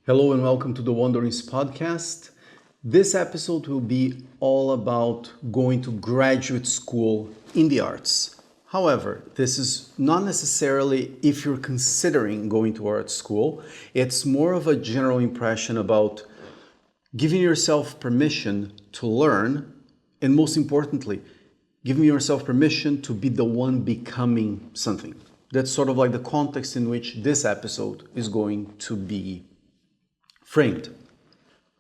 Hello and welcome to the Wanderings podcast. This episode will be all about going to graduate school in the arts. However, this is not necessarily if you're considering going to art school. It's more of a general impression about giving yourself permission to learn, and most importantly, giving yourself permission to be the one becoming something. That's sort of like the context in which this episode is going to be framed.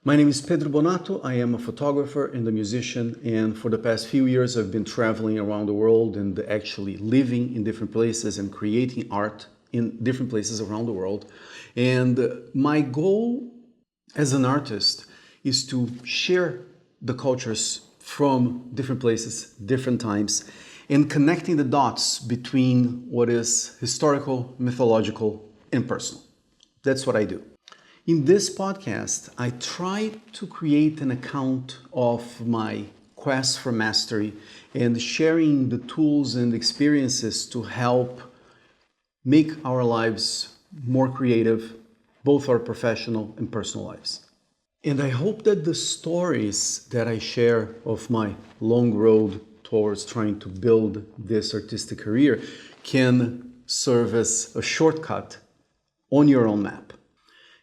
My name is Pedro Bonatto. I am a photographer and a musician, and for the past few years I've been traveling around the world and actually living in different places and creating art in different places around the world. And my goal as an artist is to share the cultures from different places, different times, and connecting the dots between what is historical, mythological, and personal. That's what I do. In this podcast, I try to create an account of my quest for mastery and sharing the tools and experiences to help make our lives more creative, both our professional and personal lives. And I hope that the stories that I share of my long road towards trying to build this artistic career can serve as a shortcut on your own map.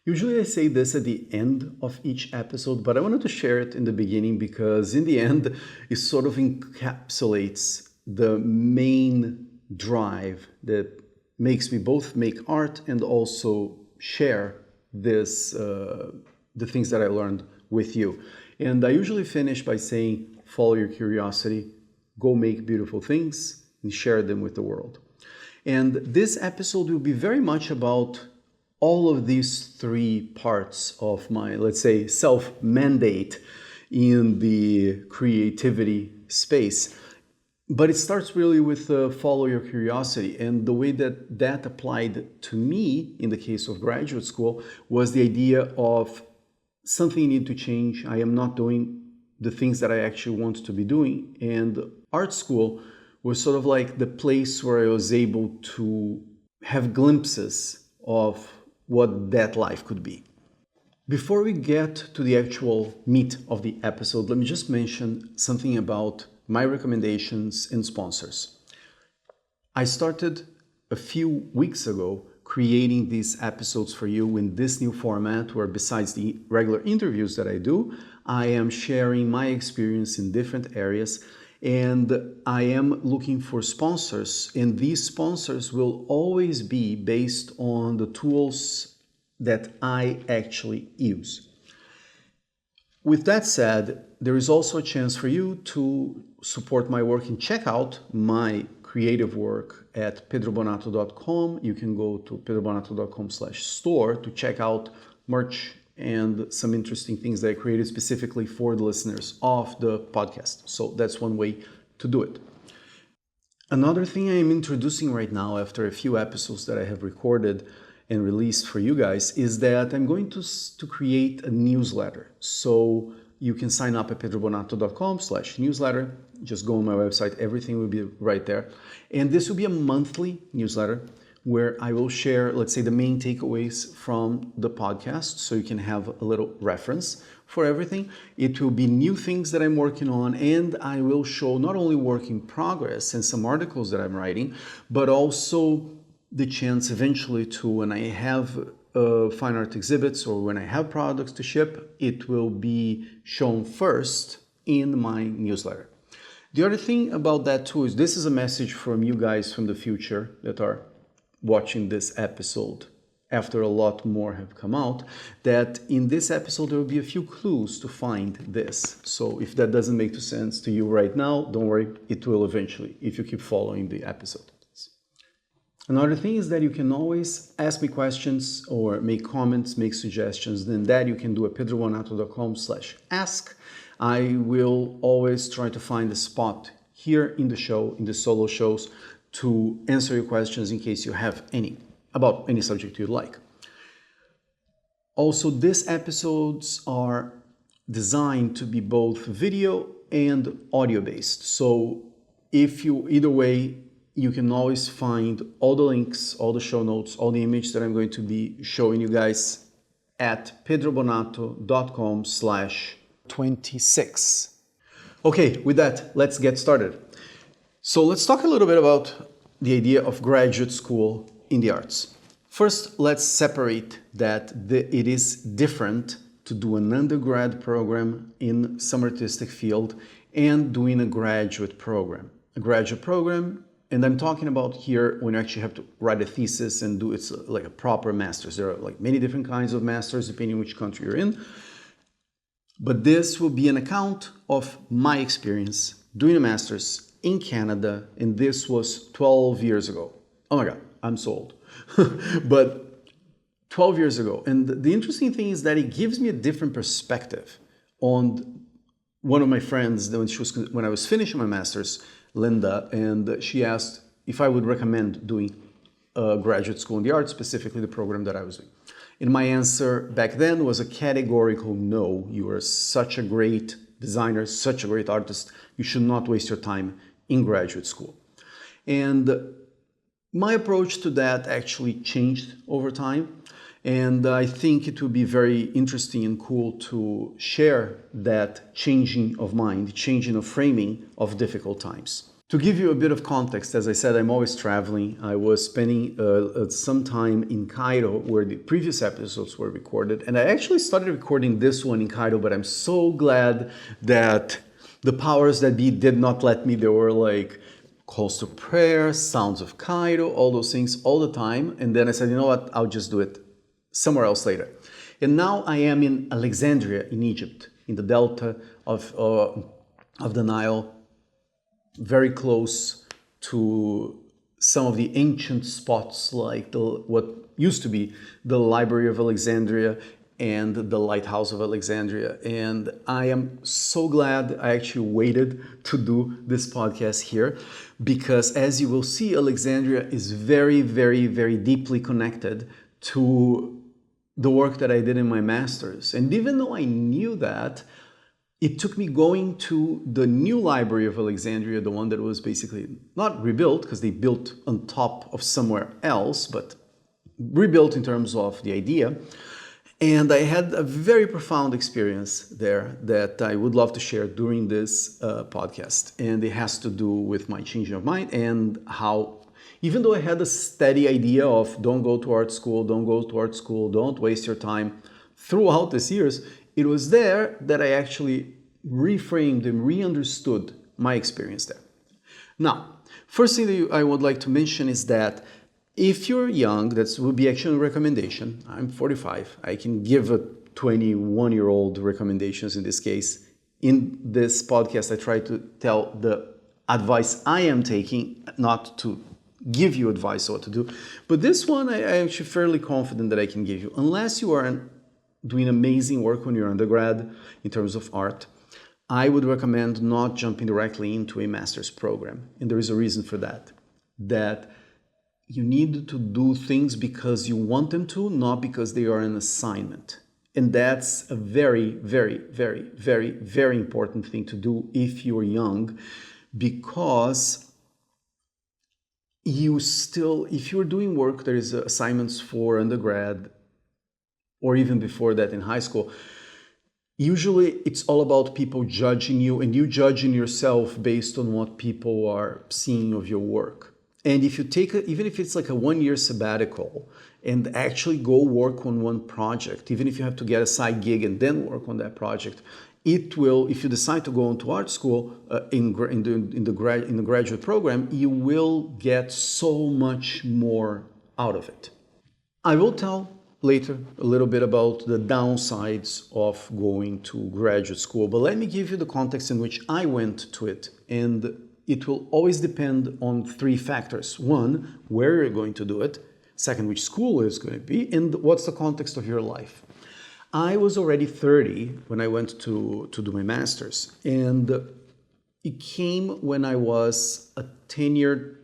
Usually I say this at the end of each episode, but I wanted to share it in the beginning because in the end, it sort of encapsulates the main drive that makes me both make art and also share the things that I learned with you. And I usually finish by saying, follow your curiosity, go make beautiful things and share them with the world. And this episode will be very much about all of these three parts of my, let's say, self-mandate in the creativity space. But it starts really with follow your curiosity. And the way that applied to me in the case of graduate school was the idea of something need to change. I am not doing the things that I actually want to be doing. And art school was sort of like the place where I was able to have glimpses of what that life could be. Before we get to the actual meat of the episode, let me just mention something about my recommendations and sponsors. I started a few weeks ago creating these episodes for you in this new format where besides the regular interviews that I do, I am sharing my experience in different areas and I am looking for sponsors, and these sponsors will always be based on the tools that I actually use. With that said, there is also a chance for you to support my work and check out my creative work at pedrobonatto.com. You can go to pedrobonatto.com/store to check out merch and some interesting things that I created specifically for the listeners of the podcast. So that's one way to do it. Another thing I am introducing right now after a few episodes that I have recorded and released for you guys is that I'm going to create a newsletter. So you can sign up at pedrobonatto.com/newsletter. Just go on my website. Everything will be right there. And this will be a monthly newsletter where I will share, let's say, the main takeaways from the podcast so you can have a little reference for everything. It will be new things that I'm working on, and I will show not only work in progress and some articles that I'm writing, but also the chance eventually to, when I have fine art exhibits or when I have products to ship, it will be shown first in my newsletter. The other thing about that too is this is a message from you guys from the future that are watching this episode after a lot more have come out, that in this episode there will be a few clues to find this. So if that doesn't make sense to you right now, don't worry, it will eventually if you keep following the episode. Another thing is that you can always ask me questions or make comments, make suggestions. Then that you can do at pedrobonatto.com/ask. I will always try to find a spot here in the show, in the solo shows, to answer your questions in case you have any, about any subject you'd like. Also, these episodes are designed to be both video and audio based. So if you, either way, you can always find all the links, all the show notes, all the images that I'm going to be showing you guys at pedrobonato.com/26. Okay, with that, let's get started. So let's talk a little bit about the idea of graduate school in the arts. First, let's separate that it is different to do an undergrad program in some artistic field and doing a graduate program. A graduate program, and I'm talking about here when you actually have to write a thesis and do it's like a proper master's. There are like many different kinds of masters depending on which country you're in. But this will be an account of my experience doing a master's in Canada, and this was 12 years ago. Oh my God, I'm so old. But 12 years ago. And the interesting thing is that it gives me a different perspective on one of my friends when I was finishing my master's, Linda, and she asked if I would recommend doing a graduate school in the arts, specifically the program that I was doing. And my answer back then was a categorical no. You are such a great designer, such a great artist. You should not waste your time in graduate school. And my approach to that actually changed over time. And I think it would be very interesting and cool to share that changing of mind, changing of framing of difficult times. To give you a bit of context, as I said, I'm always traveling. I was spending some time in Cairo where the previous episodes were recorded. And I actually started recording this one in Cairo, but I'm so glad that the powers that be did not let me. There were like calls to prayer, sounds of Cairo, all those things all the time. And then I said, you know what, I'll just do it somewhere else later. And now I am in Alexandria in Egypt, in the delta of the Nile, very close to some of the ancient spots like what used to be the Library of Alexandria and the Lighthouse of Alexandria. And I am so glad I actually waited to do this podcast here because, as you will see, Alexandria is very, very, very deeply connected to the work that I did in my master's. And even though I knew that, it took me going to the new Library of Alexandria, the one that was basically not rebuilt because they built on top of somewhere else, but rebuilt in terms of the idea. And I had a very profound experience there that I would love to share during this podcast. And it has to do with my changing of mind and how, even though I had a steady idea of don't go to art school, don't go to art school, don't waste your time throughout these years, it was there that I actually reframed and re-understood my experience there. Now, first thing that I would like to mention is that if you're young, that would be actually a recommendation. I'm 45. I can give a 21-year-old recommendations in this case. In this podcast, I try to tell the advice I am taking, not to give you advice on what to do. But this one, I'm actually fairly confident that I can give you. Unless you are doing amazing work when you're undergrad in terms of art, I would recommend not jumping directly into a master's program. And there is a reason for that. That you need to do things because you want them to, not because they are an assignment. And that's a very, very, very, very, very important thing to do if you're young, because if you're doing work, there is assignments for undergrad, or even before that in high school, usually it's all about people judging you and you judging yourself based on what people are seeing of your work. And if you take even if it's like a 1-year sabbatical and actually go work on one project, even if you have to get a side gig and then work on that project, it will, if you decide to go into art school in the graduate program, you will get so much more out of it. I will tell later a little bit about the downsides of going to graduate school, but let me give you the context in which I went to it. And it will always depend on 3 factors. 1, where you're going to do it. 2, which school it's going to be, and what's the context of your life. I was already 30 when I went to do my master's, and it came when I was a tenured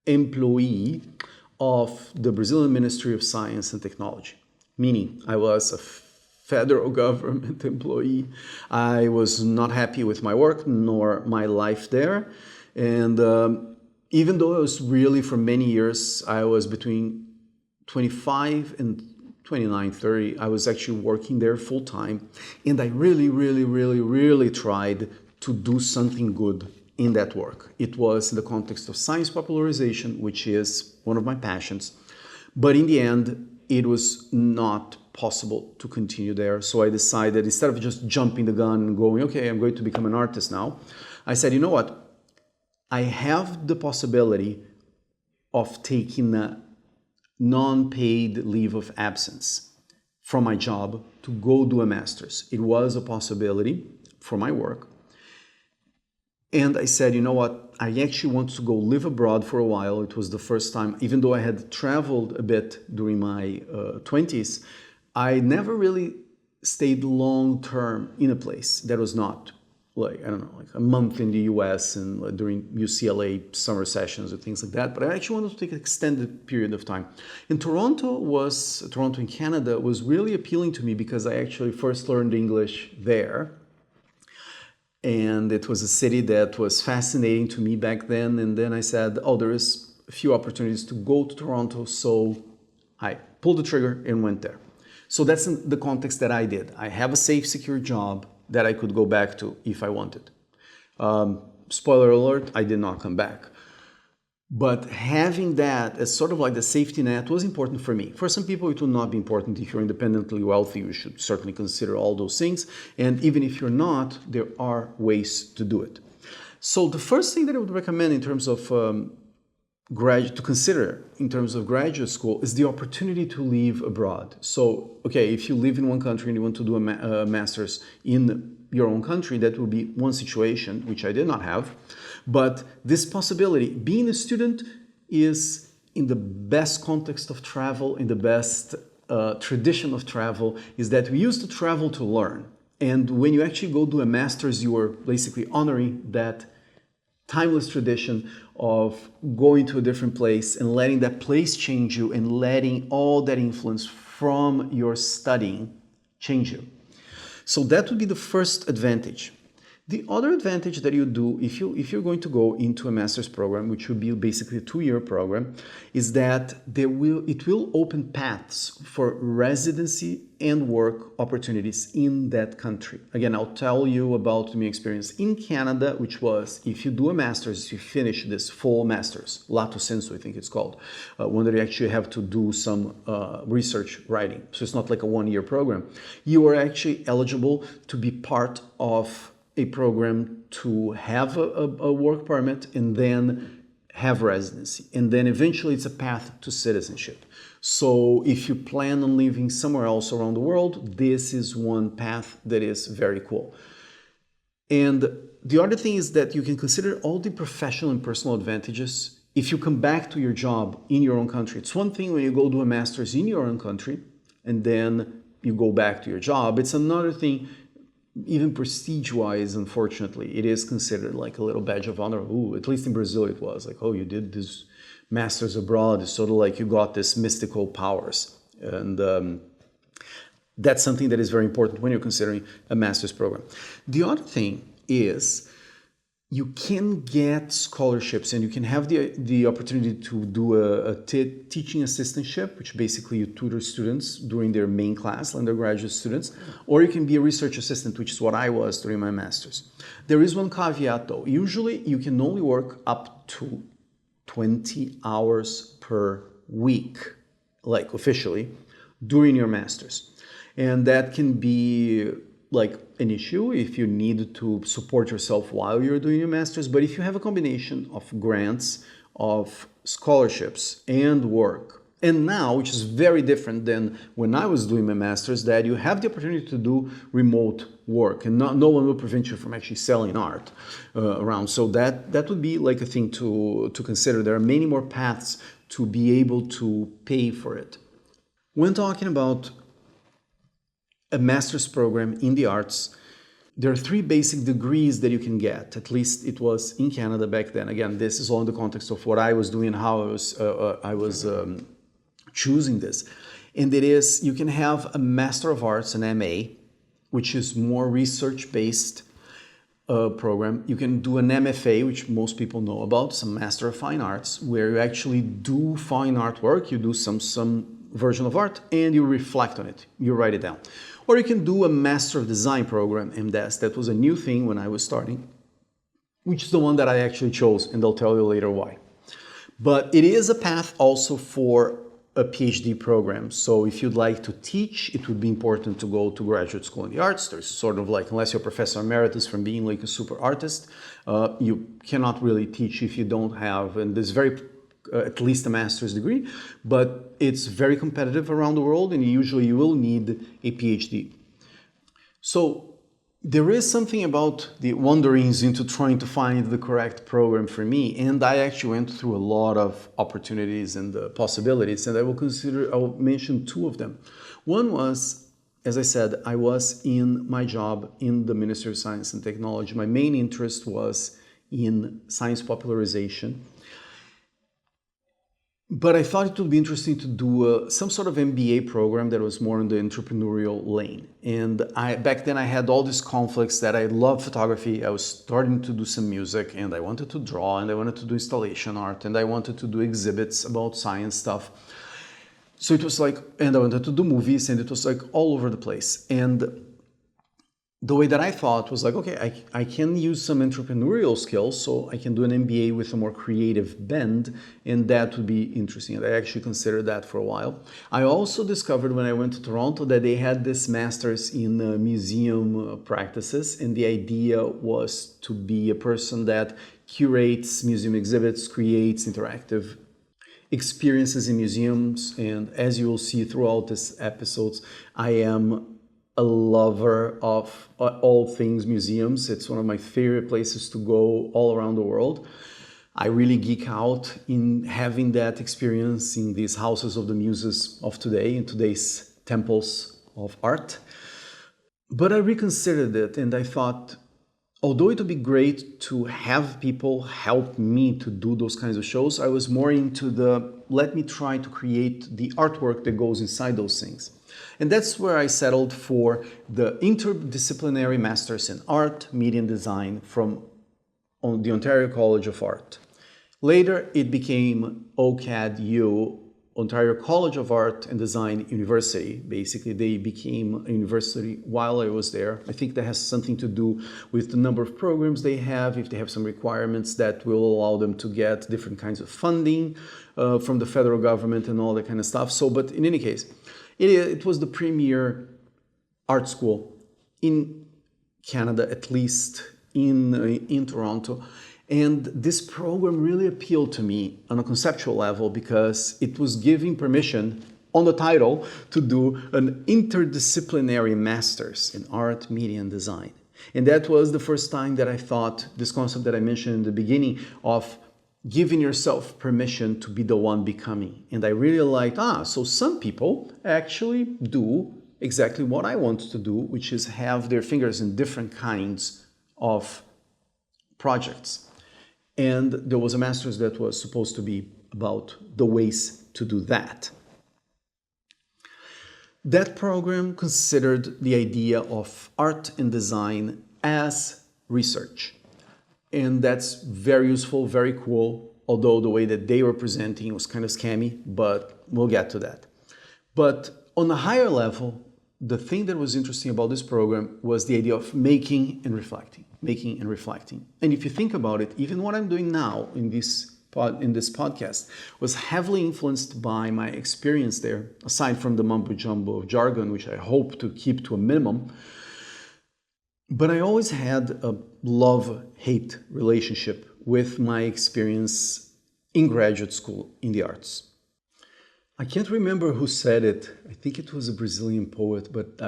employee of the Brazilian Ministry of Science and Technology, meaning I was a federal government employee. I was not happy with my work nor my life there. And even though I was really, for many years, I was between 25 and 29, 30, I was actually working there full time. And I really tried to do something good in that work. It was in the context of science popularization, which is one of my passions. But in the end, it was not possible to continue there. So I decided, instead of just jumping the gun and going, okay, I'm going to become an artist now, I said, you know what? I have the possibility of taking a non-paid leave of absence from my job to go do a master's. It was a possibility for my work. And I said, you know what, I actually want to go live abroad for a while. It was the first time, even though I had traveled a bit during my 20s, I never really stayed long term in a place that was not like, I don't know, like a month in the US and during UCLA summer sessions or things like that. But I actually wanted to take an extended period of time. And Toronto in Canada was really appealing to me because I actually first learned English there. And it was a city that was fascinating to me back then. And then I said, oh, there is a few opportunities to go to Toronto. So I pulled the trigger and went there. So that's in the context that I did. I have a safe, secure job that I could go back to if I wanted. Spoiler alert, I did not come back. But having that as sort of like the safety net was important for me. For some people, it will not be important. If you're independently wealthy, you should certainly consider all those things. And even if you're not, there are ways to do it. So the first thing that I would recommend in terms of to consider in terms of graduate school is the opportunity to live abroad. So, okay, if you live in one country and you want to do a master's in your own country, that will be one situation, which I did not have. But this possibility, being a student is in the best context of travel, in the best tradition of travel, is that we used to travel to learn. And when you actually go do a master's, you are basically honoring that timeless tradition of going to a different place and letting that place change you and letting all that influence from your studying change you. So that would be the first advantage. The other advantage that you do if you're going to go into a master's program, which will be basically a 2-year program, is that it will open paths for residency and work opportunities in that country. Again, I'll tell you about my experience in Canada, which was if you do a master's, you finish this full master's, lato sensu, I think it's called, one that you actually have to do some research writing. So it's not like a 1-year program. You are actually eligible to be part of a program to have a work permit and then have residency. And then eventually it's a path to citizenship. So if you plan on living somewhere else around the world, this is one path that is very cool. And the other thing is that you can consider all the professional and personal advantages if you come back to your job in your own country. It's one thing when you go do a master's in your own country and then you go back to your job. It's another thing, even prestige-wise, unfortunately, it is considered like a little badge of honor. Ooh, at least in Brazil it was like, oh, you did this master's abroad. It's sort of like you got this mystical powers. And that's something that is very important when you're considering a master's program. The other thing is you can get scholarships and you can have the opportunity to do a teaching assistantship, which basically you tutor students during their main class, undergraduate students, or you can be a research assistant, which is what I was during my master's. There is one caveat though. Usually you can only work up to 20 hours per week, like officially, during your master's. And that can be like an issue if you need to support yourself while you're doing your master's. But if you have a combination of grants, of scholarships and work, and now, which is very different than when I was doing my master's, that you have the opportunity to do remote work and no one will prevent you from actually selling art around. So that would be like a thing to consider. There are many more paths to be able to pay for it. When talking about a master's program in the arts, there are 3 basic degrees that you can get. At least it was in Canada back then. Again, this is all in the context of what I was doing and how I was choosing this. And it is, you can have a Master of Arts, an MA, which is more research-based program. You can do an MFA, which most people know about, some Master of Fine Arts, where you actually do fine artwork. You do some version of art and you reflect on it. You write it down. Or you can do a Master of Design program, MDES. That was a new thing when I was starting, which is the one that I actually chose, and I'll tell you later why. But it is a path also for a PhD program. So if you'd like to teach, it would be important to go to graduate school in the arts. There's sort of like, unless you're professor emeritus from being like a super artist, you cannot really teach if you don't have, and there's very, at least a master's degree, but it's very competitive around the world and usually you will need a PhD. So there is something about the wanderings into trying to find the correct program for me, and I actually went through a lot of opportunities and possibilities, and I will mention two of them. One was, as I said, I was in my job in the Ministry of Science and Technology. My main interest was in science popularization. But I thought it would be interesting to do some sort of MBA program that was more in the entrepreneurial lane. And back then I had all these conflicts that I love photography. I was starting to do some music and I wanted to draw and I wanted to do installation art and I wanted to do exhibits about science stuff. So it was like, and I wanted to do movies and it was like all over the place. And the way that I thought was like, okay, I can use some entrepreneurial skills, so I can do an MBA with a more creative bend, and that would be interesting. And I actually considered that for a while. I also discovered when I went to Toronto that they had this master's in museum practices, and the idea was to be a person that curates museum exhibits, creates interactive experiences in museums, and as you will see throughout these episodes, I am a lover of all things museums. It's one of my favorite places to go all around the world. I really geek out in having that experience in these houses of the muses of today, in today's temples of art. But I reconsidered it and I thought, although it would be great to have people help me to do those kinds of shows, I was more into let me try to create the artwork that goes inside those things. And that's where I settled for the interdisciplinary Masters in Art, Media and Design from the Ontario College of Art. Later, it became OCAD-U, Ontario College of Art and Design University. Basically, they became a university while I was there. I think that has something to do with the number of programs they have, if they have some requirements that will allow them to get different kinds of funding from the federal government and all that kind of stuff. So, but in any case, it was the premier art school in Canada, at least in Toronto. And this program really appealed to me on a conceptual level because it was giving permission on the title to do an interdisciplinary master's in art, media, and design. And that was the first time that I thought this concept that I mentioned in the beginning of giving yourself permission to be the one becoming. And I really liked, so some people actually do exactly what I want to do, which is have their fingers in different kinds of projects. And there was a master's that was supposed to be about the ways to do that. That program considered the idea of art and design as research. And that's very useful, very cool, although the way that they were presenting was kind of scammy, but we'll get to that. But on a higher level, the thing that was interesting about this program was the idea of making and reflecting. And if you think about it, even what I'm doing now in this podcast was heavily influenced by my experience there, aside from the mumbo jumbo of jargon, which I hope to keep to a minimum. But I always had a love-hate relationship with my experience in graduate school in the arts. I can't remember who said it. I think it was a Brazilian poet, but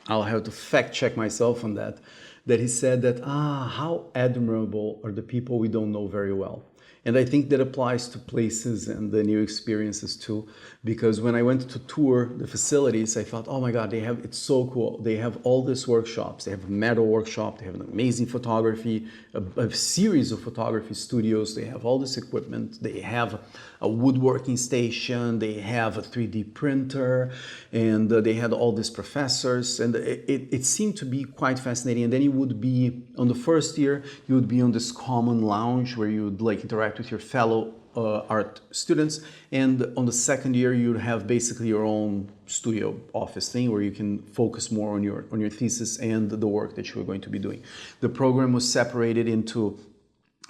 I'll have to fact check myself on that he said that, how admirable are the people we don't know very well. And I think that applies to places and the new experiences too, because when I went to tour the facilities, I thought, oh my God, it's so cool. They have all these workshops. They have a metal workshop. They have an amazing photography, a series of photography studios. They have all this equipment. They have a woodworking station. They have a 3D printer, and they had all these professors. And it seemed to be quite fascinating. And then you would be, on the first year, you would be on this common lounge where you would like interact with your fellow art students, and on the second year you'd have basically your own studio office thing where you can focus more on your thesis and the work that you were going to be doing. The program was separated into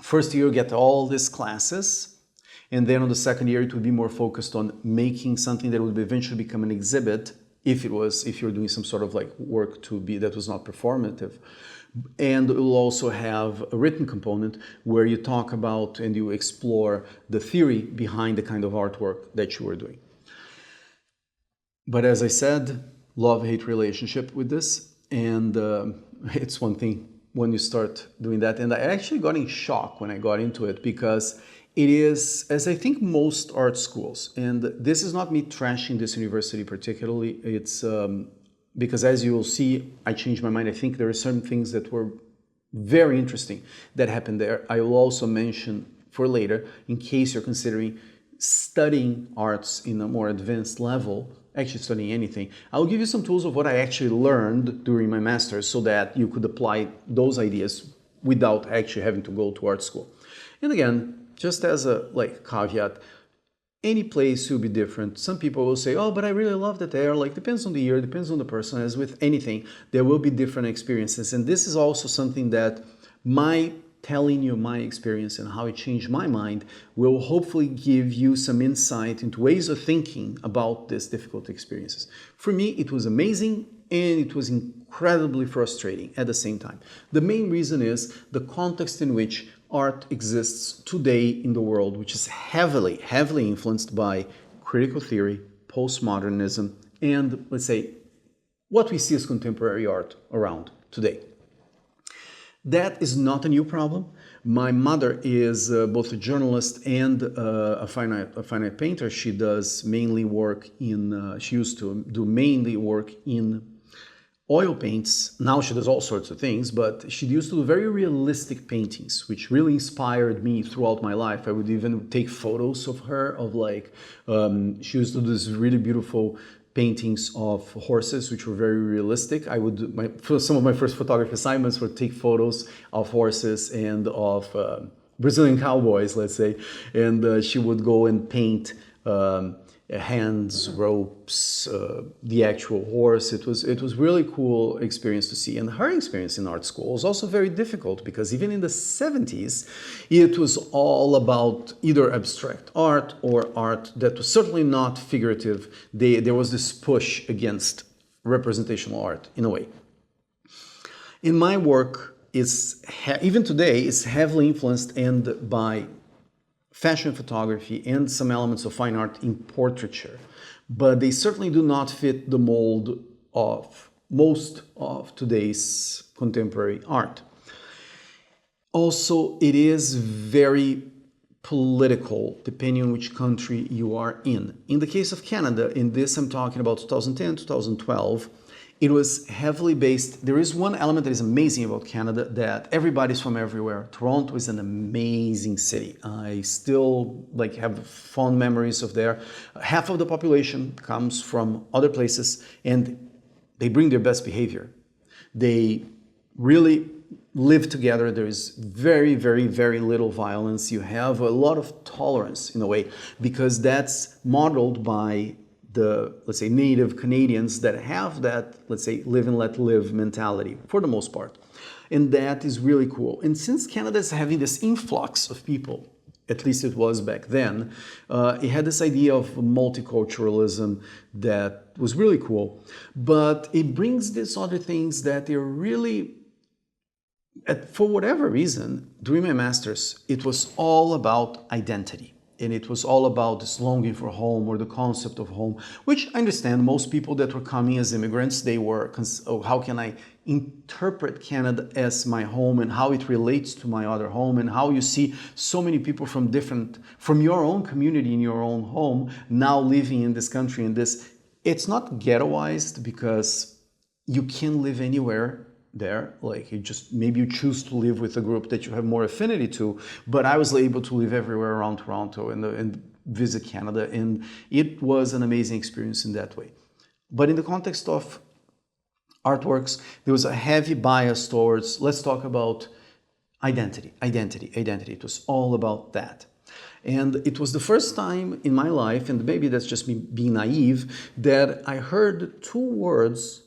first year you get all these classes, and then on the second year it would be more focused on making something that would eventually become an exhibit if you're doing some sort of like work that was not performative. And it will also have a written component where you talk about and you explore the theory behind the kind of artwork that you were doing. But as I said, love-hate relationship with this, and it's one thing when you start doing that. And I actually got in shock when I got into it, because it is, as I think most art schools, and this is not me trashing this university particularly, it's because as you will see, I changed my mind. I think there are certain things that were very interesting that happened there. I will also mention for later, in case you're considering studying arts in a more advanced level, actually studying anything. I'll give you some tools of what I actually learned during my master's so that you could apply those ideas without actually having to go to art school. And again, just as a caveat, any place will be different. Some people will say, oh, but I really love that there. Depends on the year, depends on the person. As with anything, there will be different experiences. And this is also something that my telling you my experience and how it changed my mind will hopefully give you some insight into ways of thinking about these difficult experiences. For me, it was amazing and it was incredibly frustrating at the same time. The main reason is the context in which art exists today in the world, which is heavily influenced by critical theory, postmodernism, and let's say what we see as contemporary art around today. That is not a new problem. My mother is both a journalist and a fine art painter. She does mainly work in, she used to do mainly work in oil paints. Now she does all sorts of things, but she used to do very realistic paintings, which really inspired me throughout my life. I would even take photos of her, she used to do this really beautiful paintings of horses, which were very realistic. Some of my first photography assignments were take photos of horses and of Brazilian cowboys, let's say, and she would go and paint hands, ropes, the actual horse. It was really cool experience to see. And her experience in art school was also very difficult, because even in the 70s, it was all about either abstract art or art that was certainly not figurative. There was this push against representational art in a way. In my work, even today, it's heavily influenced and by fashion photography and some elements of fine art in portraiture, but they certainly do not fit the mold of most of today's contemporary art. Also, it is very political depending on which country you are in. In the case of Canada, in this I'm talking about 2010, 2012, it was heavily based. There is one element that is amazing about Canada, that everybody's from everywhere. Toronto is an amazing city. I still have fond memories of there. Half of the population comes from other places, and they bring their best behavior. They really live together. There is very, very, very little violence. You have a lot of tolerance in a way, because that's modeled by the, let's say, native Canadians that have that, let's say, live and let live mentality for the most part. And that is really cool. And since Canada is having this influx of people, at least it was back then, it had this idea of multiculturalism that was really cool. But it brings these other things that they're really, for whatever reason, during my master's, it was all about identity. And it was all about this longing for home, or the concept of home, which I understand most people that were coming as immigrants, they were, how can I interpret Canada as my home and how it relates to my other home, and how you see so many people from your own community in your own home now living in this country. And it's not ghettoized, because you can live anywhere there. Maybe you choose to live with a group that you have more affinity to, but I was able to live everywhere around Toronto and visit Canada, and it was an amazing experience in that way. But in the context of artworks, there was a heavy bias towards, let's talk about identity. It was all about that. And it was the first time in my life, and maybe that's just me being naive, that I heard two words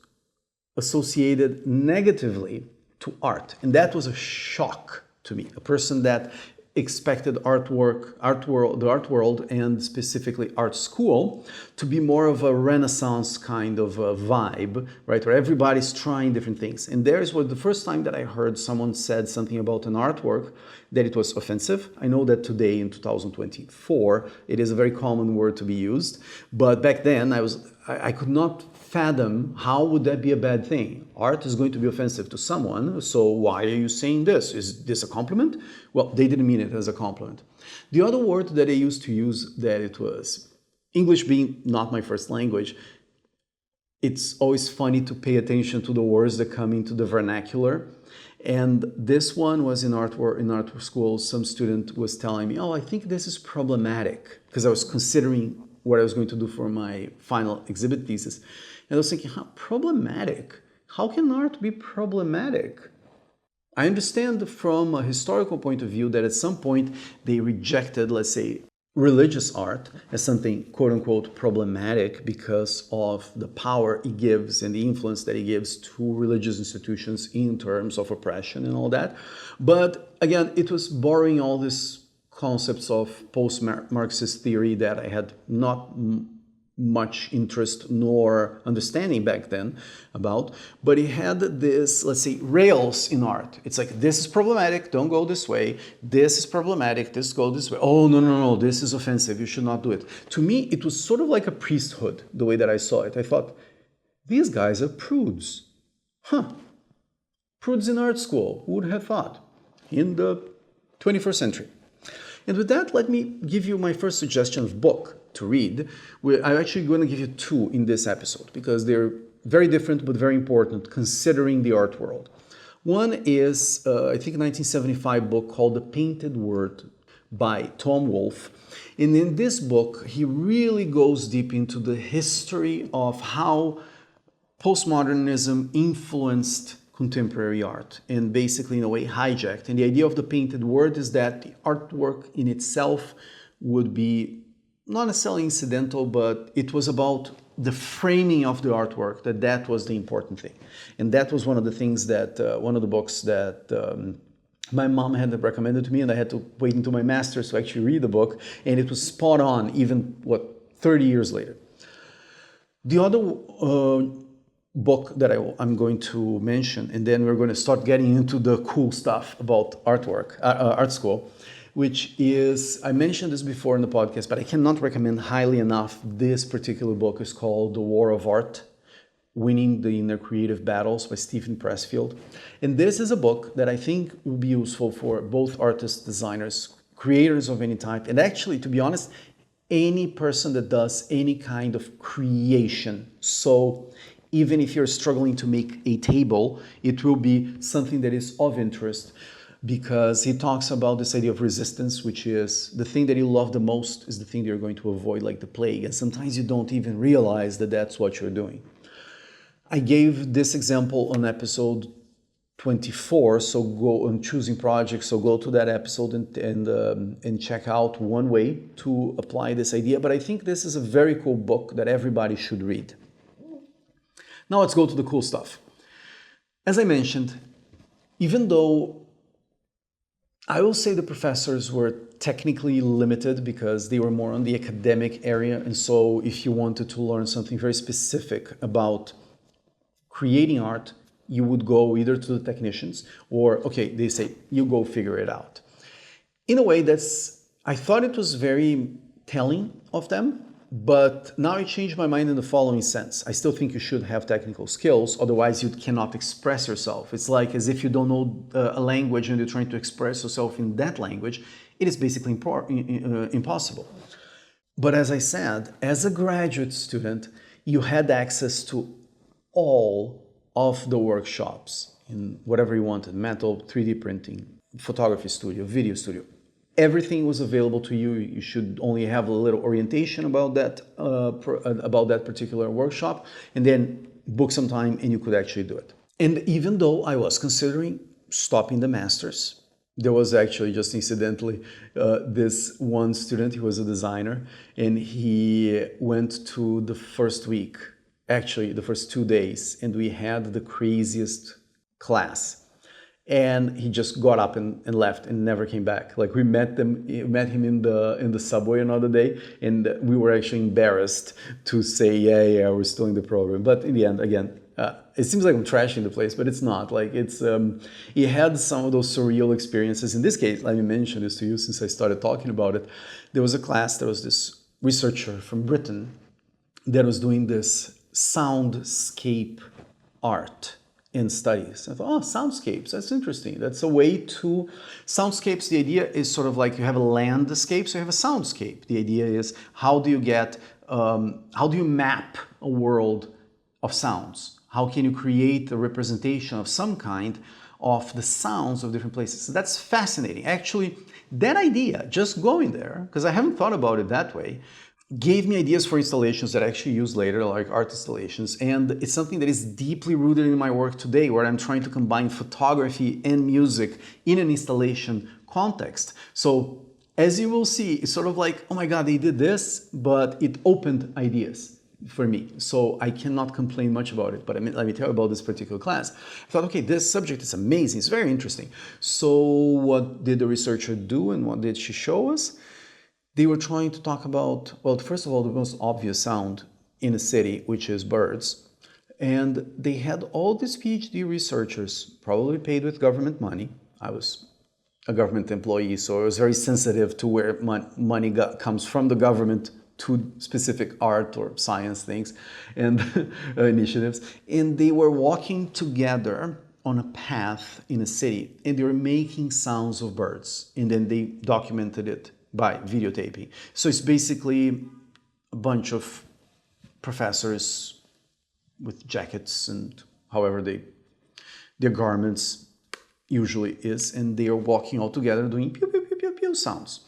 associated negatively to art. And that was a shock to me. A person that expected the art world, and specifically art school, to be more of a Renaissance kind of a vibe, right? Where everybody's trying different things. And there's was the first time that I heard someone said something about an artwork that it was offensive. I know that today in 2024, it is a very common word to be used. But back then I could not fathom how would that be a bad thing. Art is going to be offensive to someone, so why are you saying this? Is this a compliment? Well, they didn't mean it as a compliment. The other word that I used to use, that it was, English being not my first language, it's always funny to pay attention to the words that come into the vernacular. And this one was in art school. Some student was telling me, oh, I think this is problematic, because I was considering what I was going to do for my final exhibit thesis. And I was thinking, problematic? How can art be problematic? I understand from a historical point of view that at some point they rejected, let's say, religious art as something quote-unquote problematic because of the power it gives and the influence that it gives to religious institutions in terms of oppression and all that. But again, it was borrowing all these concepts of post-Marxist theory that I had not much interest nor understanding back then about, but it had this, let's say, rails in art. It's like, this is problematic, don't go this way. This is problematic, this go this way. Oh, no, this is offensive, you should not do it. To me, it was sort of like a priesthood, the way that I saw it. I thought, these guys are prudes. Prudes in art school, who would have thought? In the 21st century. And with that, let me give you my first suggestion of book to read. I'm actually going to give you two in this episode because they're very different but very important considering the art world. One is, I think, a 1975 book called The Painted Word by Tom Wolfe. And in this book, he really goes deep into the history of how postmodernism influenced contemporary art and basically in a way hijacked. And the idea of the painted word is that the artwork in itself would be not necessarily incidental, but it was about the framing of the artwork, that was the important thing. And that was one of the things that, one of the books that my mom had recommended to me, and I had to wait until my master's to actually read the book, and it was spot on even, 30 years later. The other book that I'm going to mention, and then we're going to start getting into the cool stuff about art school, which is, I mentioned this before in the podcast, but I cannot recommend highly enough. This particular book is called The War of Art, Winning the Inner Creative Battles by Stephen Pressfield. And this is a book that I think will be useful for both artists, designers, creators of any type, and actually, to be honest, any person that does any kind of creation. So even if you're struggling to make a table, it will be something that is of interest, because he talks about this idea of resistance, which is the thing that you love the most is the thing that you're going to avoid like the plague. And sometimes you don't even realize that that's what you're doing. I gave this example on episode 24, so go on choosing projects. So go to that episode and check out one way to apply this idea. But I think this is a very cool book that everybody should read. Now let's go to the cool stuff. As I mentioned, even though I will say the professors were technically limited because they were more on the academic area, and so if you wanted to learn something very specific about creating art, you would go either to the technicians or, okay, they say, you go figure it out. In a way, I thought it was very telling of them, but now I changed my mind in the following sense. I still think you should have technical skills, otherwise you cannot express yourself. It's like as if you don't know a language and you're trying to express yourself in that language, it is basically impossible. But as I said, as a graduate student, you had access to all of the workshops in whatever you wanted, metal, 3D printing, photography studio, video studio. Everything was available to you. You should only have a little orientation about that particular workshop, and then book some time and you could actually do it. And even though I was considering stopping the master's, There was actually, just incidentally, this one student, he was a designer, and he went to the first week, actually the first 2 days, and we had the craziest class. And he just got up and left and never came back. Like we met him in the subway another day, and we were actually embarrassed to say, yeah, we're still in the program. But in the end, again, it seems like I'm trashing the place, but it's not. Like it's, he had some of those surreal experiences. In this case, let me mention this to you since I started talking about it. There was a class, there was this researcher from Britain that was doing this soundscape art in studies. I thought, oh, soundscapes, that's interesting. That's a way to, soundscapes, the idea is sort of like you have a landscape, so you have a soundscape. The idea is how do you get, how do you map a world of sounds? How can you create a representation of some kind of the sounds of different places? So that's fascinating. Actually, that idea, just going there, because I haven't thought about it that way, gave me ideas for installations that I actually use later, like art installations. And it's something that is deeply rooted in my work today, where I'm trying to combine photography and music in an installation context. So as you will see, it's sort of like, oh my God, they did this, but it opened ideas for me. So I cannot complain much about it, but let me tell you about this particular class. I thought, okay, this subject is amazing. It's very interesting. So what did the researcher do and what did she show us? They were trying to talk about, well, first of all, the most obvious sound in a city, which is birds. And they had all these PhD researchers, probably paid with government money. I was a government employee, so I was very sensitive to where money comes from the government to specific art or science things and initiatives. And they were walking together on a path in a city, and they were making sounds of birds, and then they documented it by videotaping. So it's basically a bunch of professors with jackets and however their garments usually is, and they are walking all together doing pew, pew, pew, pew, pew sounds.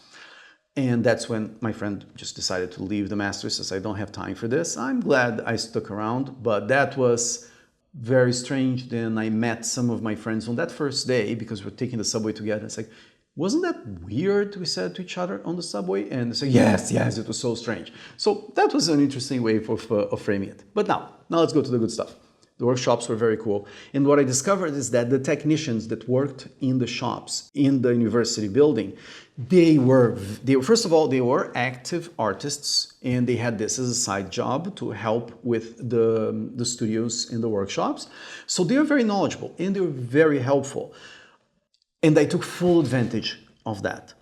And that's when my friend just decided to leave the master's, says, I don't have time for this. I'm glad I stuck around, but that was very strange. Then I met some of my friends on that first day because we're taking the subway together. It's like, wasn't that weird, we said to each other on the subway? And they said, yes, it was so strange. So that was an interesting way of framing it. But now let's go to the good stuff. The workshops were very cool. And what I discovered is that the technicians that worked in the shops, in the university building, they were first of all, they were active artists, and they had this as a side job to help with the studios in the workshops. So they were very knowledgeable and they were very helpful. And I took full advantage of that.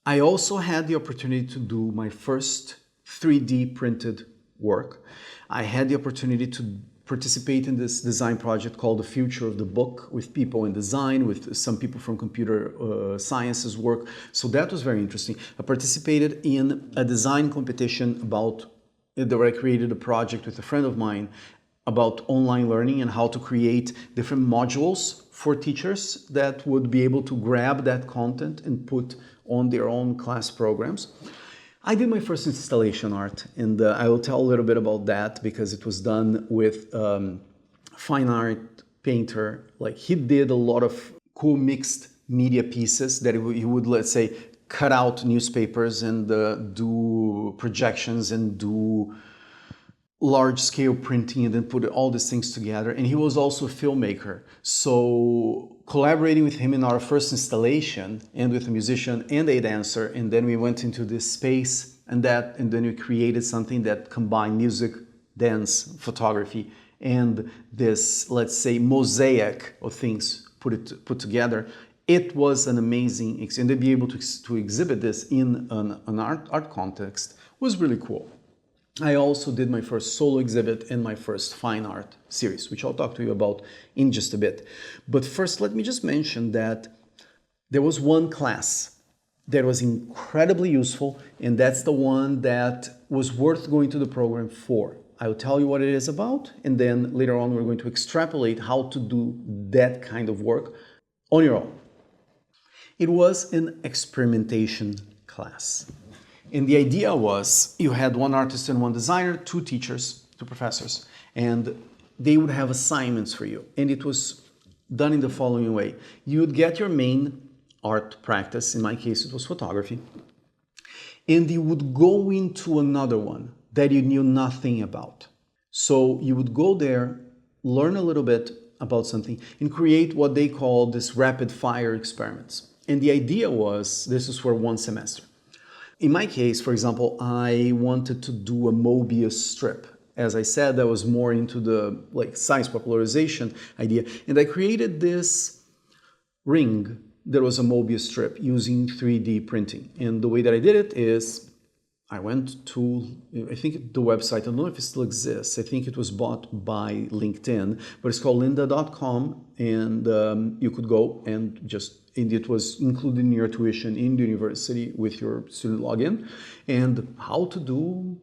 I also had the opportunity to do my first 3D printed work. I had the opportunity to participate in this design project called The Future of the Book with people in design, with some people from computer sciences work. So that was very interesting. I participated in a design competition where I created a project with a friend of mine about online learning and how to create different modules for teachers that would be able to grab that content and put on their own class programs. I did my first installation art, and I will tell a little bit about that because it was done with fine art painter. Like, he did a lot of cool mixed media pieces that he would, let's say, cut out newspapers and do projections and do large-scale printing and then put all these things together. And he was also a filmmaker. So collaborating with him in our first installation, and with a musician and a dancer, and then we went into this space and then we created something that combined music, dance, photography, and this, let's say, mosaic of things put together. It was an amazing experience, and to be able to exhibit this in an art context was really cool. I also did my first solo exhibit in my first fine art series, which I'll talk to you about in just a bit. But first, let me just mention that there was one class that was incredibly useful, and that's the one that was worth going to the program for. I'll tell you what it is about, and then later on we're going to extrapolate how to do that kind of work on your own. It was an experimentation class. And the idea was you had one artist and one designer, two teachers, two professors, and they would have assignments for you. And it was done in the following way. You would get your main art practice. In my case, it was photography. And you would go into another one that you knew nothing about. So you would go there, learn a little bit about something, and create what they call this rapid fire experiments. And the idea was, this is for 1 semester. In my case, for example, I wanted to do a Mobius strip. As I said, I was more into the science popularization idea. And I created this ring that was a Mobius strip using 3D printing. And the way that I did it is I went to, I think the website, I don't know if it still exists. I think it was bought by LinkedIn, but it's called lynda.com. And you could go and and it was included in your tuition in the university with your student login, and how to do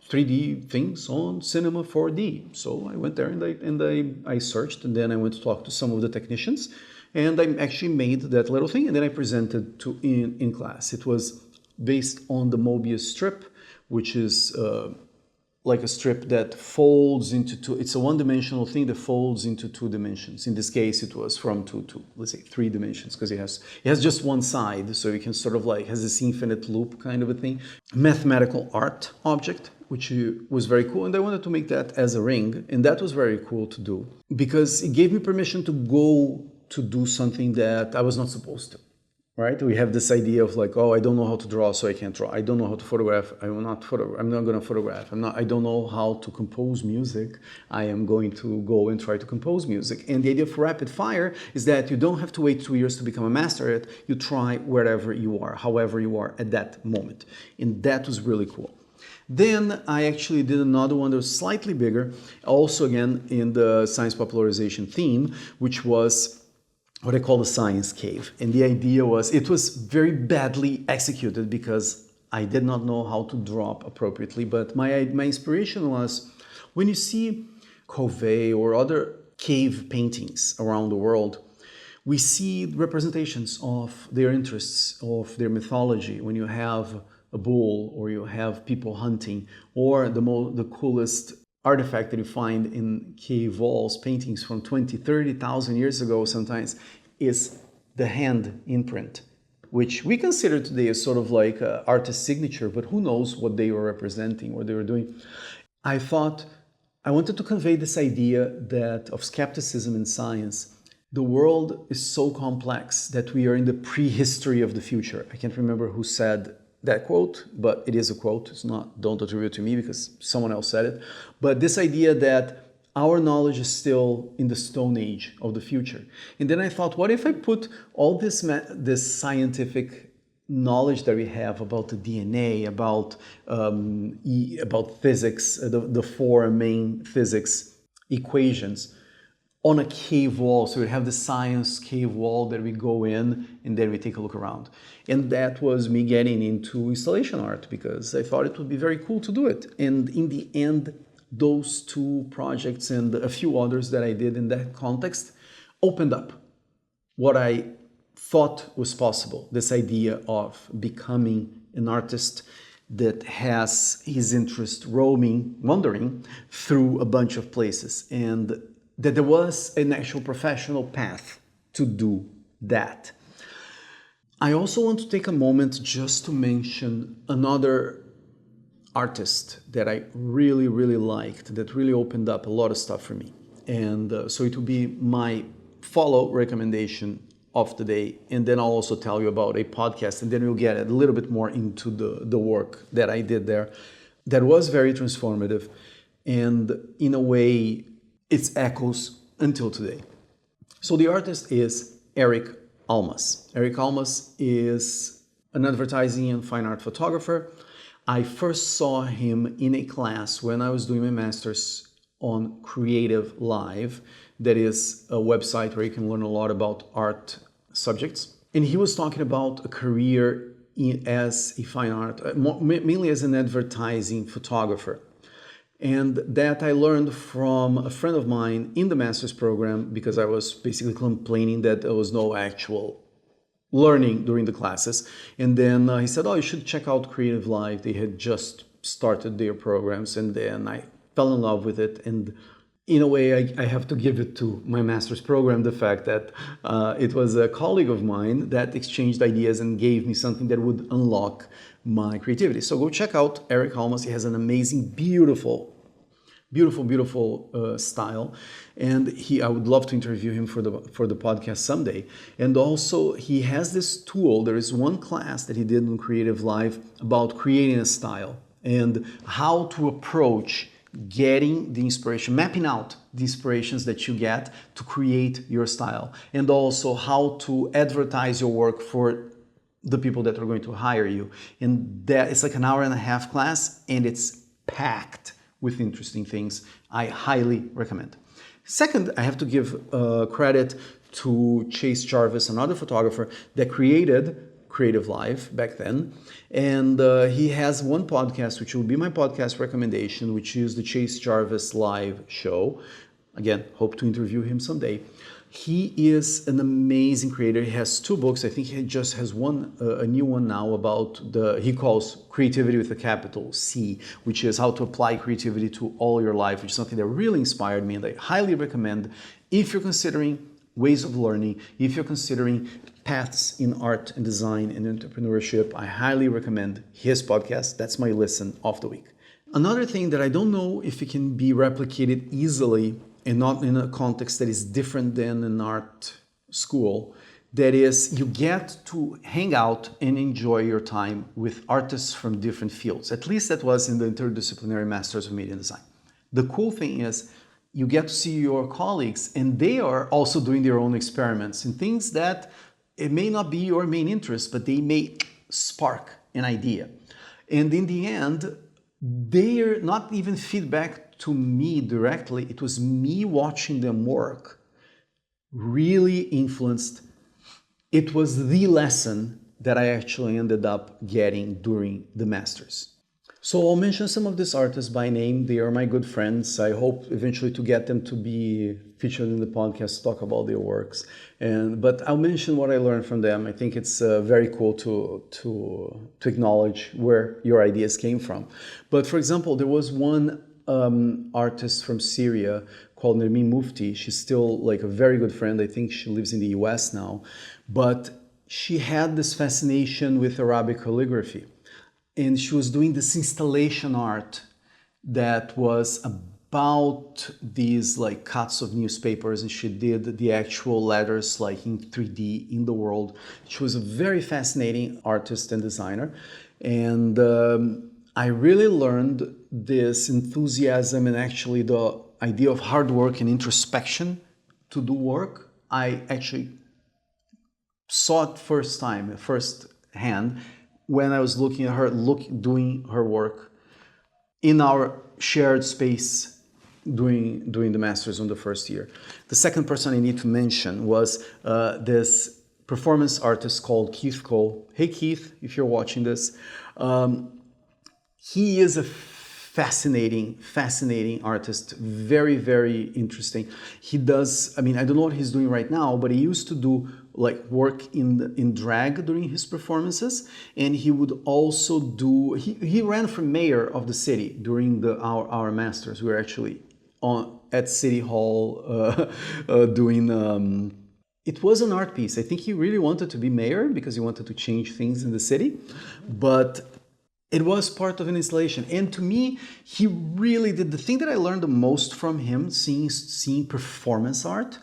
3D things on Cinema 4D. So I went there and I searched, and then I went to talk to some of the technicians, and I actually made that little thing, and then I presented in class. It was based on the Mobius strip, which is like a strip that folds into two. It's a one-dimensional thing that folds into 2 dimensions. In this case, it was from 2 to, let's say, 3 dimensions, because it has just one side, so you can sort of has this infinite loop kind of a thing. Mathematical art object, which was very cool, and I wanted to make that as a ring, and that was very cool to do, because it gave me permission to go to do something that I was not supposed to. Right? We have this idea of I don't know how to draw, so I can't draw. I don't know how to photograph. I'm not going to photograph. I don't know how to compose music. I am going to go and try to compose music. And the idea of rapid fire is that you don't have to wait 2 years to become a master at it. You try wherever you are, however you are at that moment. And that was really cool. Then I actually did another one that was slightly bigger, also again in the science popularization theme, which was what I call the science cave. And the idea was, it was very badly executed because I did not know how to draw appropriately. But my inspiration was, when you see Courbet or other cave paintings around the world, we see representations of their interests, of their mythology. When you have a bull, or you have people hunting, or the coolest artifact that you find in cave walls, paintings from 20, 30,000 years ago sometimes, is the hand imprint, which we consider today as sort of like an artist's signature, but who knows what they were representing, what they were doing. I thought I wanted to convey this idea that of skepticism in science. The world is so complex that we are in the prehistory of the future. I can't remember who said that quote, but it is a quote. It's not, don't attribute it to me because someone else said it. But this idea that our knowledge is still in the Stone Age of the future. And then I thought, what if I put all this scientific knowledge that we have about the DNA, about physics, the 4 main physics equations, on a cave wall. So we have the science cave wall that we go in and then we take a look around. And that was me getting into installation art because I thought it would be very cool to do it. And in the end, those 2 projects and a few others that I did in that context opened up what I thought was possible. This idea of becoming an artist that has his interest wandering through a bunch of places, and that there was an actual professional path to do that. I also want to take a moment just to mention another artist that I really, really liked, that really opened up a lot of stuff for me. And so it will be my follow recommendation of the day. And then I'll also tell you about a podcast, and then we'll get a little bit more into the work that I did there that was very transformative. And in a way, it's echoes until today. So the artist is Eric Almas. Eric Almas is an advertising and fine art photographer. I first saw him in a class when I was doing my master's on Creative Live. That is a website where you can learn a lot about art subjects. And he was talking about a career as a fine art, mainly as an advertising photographer. And that I learned from a friend of mine in the master's program, because I was basically complaining that there was no actual learning during the classes. And then he said, oh, you should check out Creative Live. They had just started their programs, and then I fell in love with it. And in a way, I have to give it to my master's program, the fact that it was a colleague of mine that exchanged ideas and gave me something that would unlock my creativity. So go check out Eric Halmas. He has an amazing, beautiful style, and I would love to interview him for the podcast someday. And also, he has this tool. There is one class that he did on Creative Live about creating a style and how to approach getting the inspiration, mapping out the inspirations that you get to create your style, and also how to advertise your work for the people that are going to hire you. And that it's like an hour and a half class, and it's packed with interesting things. I highly recommend. Second, I have to give credit to Chase Jarvis, another photographer that created Creative Live back then. And he has one podcast, which will be my podcast recommendation, which is the Chase Jarvis Live show. Again, hope to interview him someday. He is an amazing creator. He has 2 books. I think he just has a new one now about he calls creativity with a capital C, which is how to apply creativity to all your life, which is something that really inspired me, and I highly recommend if you're considering ways of learning, if you're considering paths in art and design and entrepreneurship. I highly recommend his podcast. That's my listen of the week. Another thing that I don't know if it can be replicated easily and not in a context that is different than an art school, that is, you get to hang out and enjoy your time with artists from different fields. At least that was in the interdisciplinary Masters of Media Design. The cool thing is you get to see your colleagues, and they are also doing their own experiments and things that it may not be your main interest, but they may spark an idea. And in the end, they're not even feedback to me directly. It was me watching them work really influenced. It was the lesson that I actually ended up getting during the Masters. So I'll mention some of these artists by name. They are my good friends. I hope eventually to get them to be featured in the podcast, talk about their works. But I'll mention what I learned from them. I think it's very cool to acknowledge where your ideas came from. But for example, there was one artist from Syria called Nermin Mufti. She's still like a very good friend. I think she lives in the US now. But she had this fascination with Arabic calligraphy. And she was doing this installation art that was about these like cuts of newspapers, and she did the actual letters like in 3D in the world. She was a very fascinating artist and designer. And I really learned this enthusiasm and actually the idea of hard work and introspection to do work. I actually saw it firsthand when I was looking at her, doing her work in our shared space doing the Masters on the first year. The second person I need to mention was this performance artist called Keith Cole. Hey Keith, if you're watching this. He is a fascinating artist, very, very interesting. He does, I don't know what he's doing right now, but he used to do like work in drag during his performances, and he would also do, he ran for mayor of the city during our Masters. We were actually at City Hall doing, it was an art piece. I think he really wanted to be mayor because he wanted to change things in the city, but it was part of an installation. And to me, he really did. The thing that I learned the most from him, seeing performance art,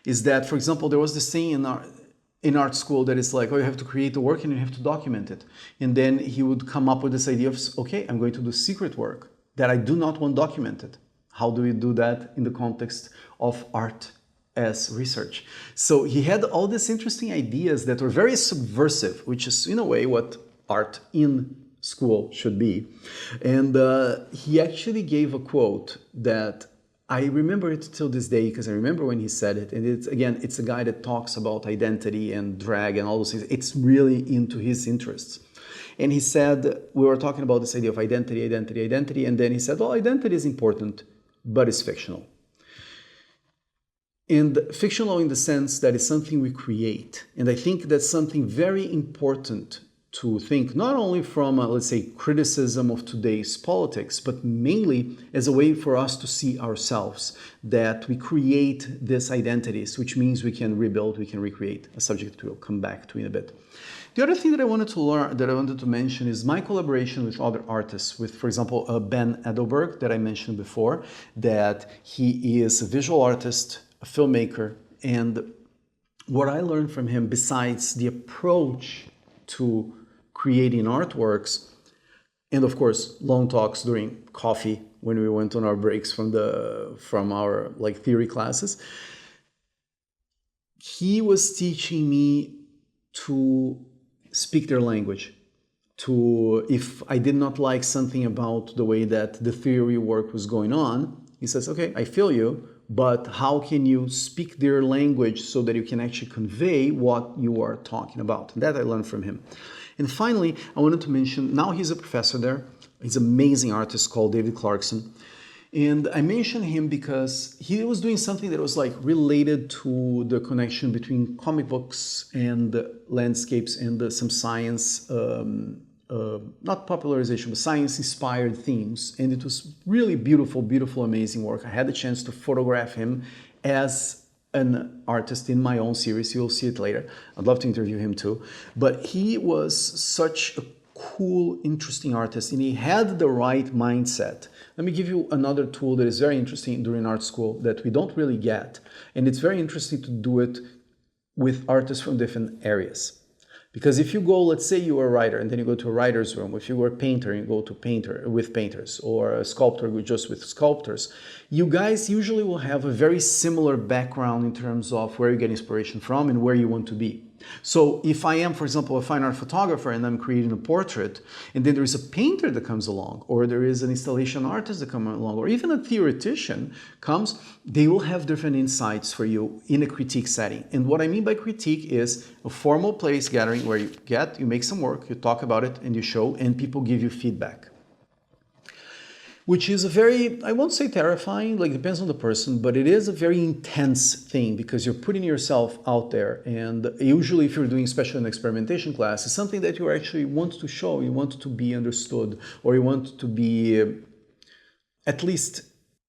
is that, for example, there was this thing in art school that is like, oh, you have to create the work and you have to document it. And then he would come up with this idea of, okay, I'm going to do secret work that I do not want documented. How do we do that in the context of art as research? So he had all these interesting ideas that were very subversive, which is in a way what art in school should be. And he actually gave a quote that I remember it till this day because I remember when he said it. And it's a guy that talks about identity and drag and all those things. It's really into his interests. And he said, we were talking about this idea of identity. And then he said, well, identity is important, but it's fictional. And fictional in the sense that it's something we create. And I think that's something very important to think not only from, let's say, criticism of today's politics, but mainly as a way for us to see ourselves, that we create these identities, which means we can rebuild, we can recreate, a subject we'll come back to in a bit. The other thing that I wanted to learn, that I wanted to mention, is my collaboration with other artists, with, for example, Ben Edelberg, that I mentioned before, that he is a visual artist, a filmmaker, and what I learned from him, besides the approach to creating artworks, and of course long talks during coffee when we went on our breaks from our like theory classes, he was teaching me to speak their language. To, if I did not like something about the way that the theory work was going on, he says, okay, I feel you, but how can you speak their language so that you can actually convey what you are talking about? And that I learned from him. And finally, I wanted to mention, now he's a professor there. He's an amazing artist called David Clarkson. And I mentioned him because he was doing something that was like related to the connection between comic books and landscapes and some science, not popularization, but science-inspired themes. And it was really beautiful, beautiful, amazing work. I had the chance to photograph him as an artist in my own series. You'll see it later. I'd love to interview him too. But he was such a cool, interesting artist, and he had the right mindset. Let me give you another tool that is very interesting during art school that we don't really get. And it's very interesting to do it with artists from different areas. Because if you go, let's say you are a writer, and then you go to a writer's room. If you were a painter, you go to with painters, or a sculptor just with sculptors. You guys usually will have a very similar background in terms of where you get inspiration from and where you want to be. So if I am, for example, a fine art photographer and I'm creating a portrait, and then there is a painter that comes along, or there is an installation artist that comes along, or even a theoretician comes, they will have different insights for you in a critique setting. And what I mean by critique is a formal place gathering where you make some work, you talk about it, and you show, and people give you feedback. Which is a very, I won't say terrifying, like depends on the person, but it is a very intense thing because you're putting yourself out there. And usually if you're doing special and experimentation class, it's something that you actually want to show, you want to be understood, or you want to be at least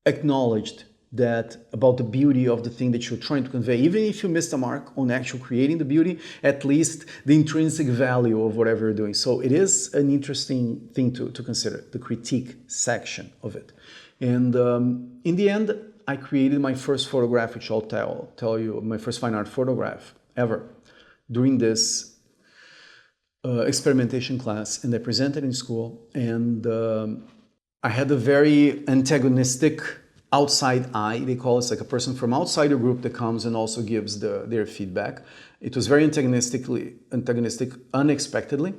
acknowledged that about the beauty of the thing that you're trying to convey. Even if you missed the mark on actually creating the beauty, at least the intrinsic value of whatever you're doing. So it is an interesting thing to consider, the critique section of it. And in the end, I created my first photograph, which I'll tell you, my first fine art photograph ever during this experimentation class. And I presented in school, and I had a very antagonistic outside eye, they call it, like a person from outside the group that comes and also gives their feedback. It was very antagonistic unexpectedly,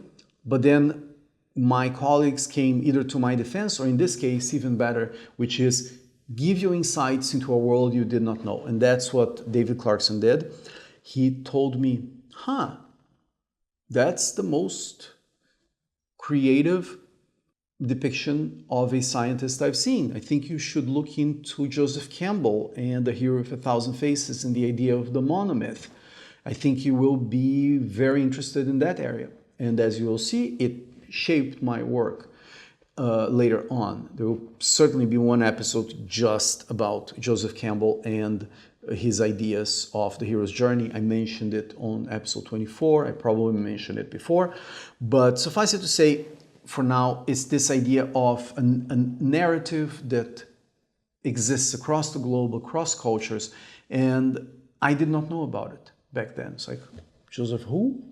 but then my colleagues came either to my defense, or in this case, even better, which is give you insights into a world you did not know. And that's what David Clarkson did. He told me, that's the most creative depiction of a scientist I've seen. I think you should look into Joseph Campbell and The Hero with a Thousand Faces and the idea of the monomyth. I think you will be very interested in that area. And as you will see, it shaped my work later on. There will certainly be one episode just about Joseph Campbell and his ideas of the hero's journey. I mentioned it on episode 24. I probably mentioned it before. But suffice it to say, for now, it's this idea of a narrative that exists across the globe, across cultures, and I did not know about it back then. It's like, Joseph who?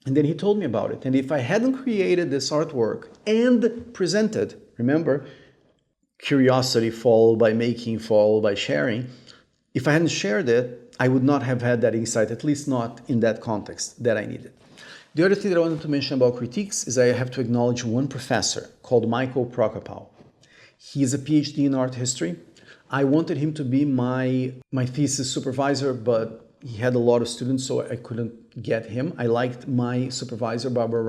And then he told me about it. And if I hadn't created this artwork and presented, remember, curiosity followed by making, followed by sharing, if I hadn't shared it, I would not have had that insight, at least not in that context that I needed. The other thing that I wanted to mention about critiques is I have to acknowledge one professor called Michael Prokopow. He is a PhD in art history. I wanted him to be my thesis supervisor, but he had a lot of students, so I couldn't get him. I liked my supervisor, Dr. Barbara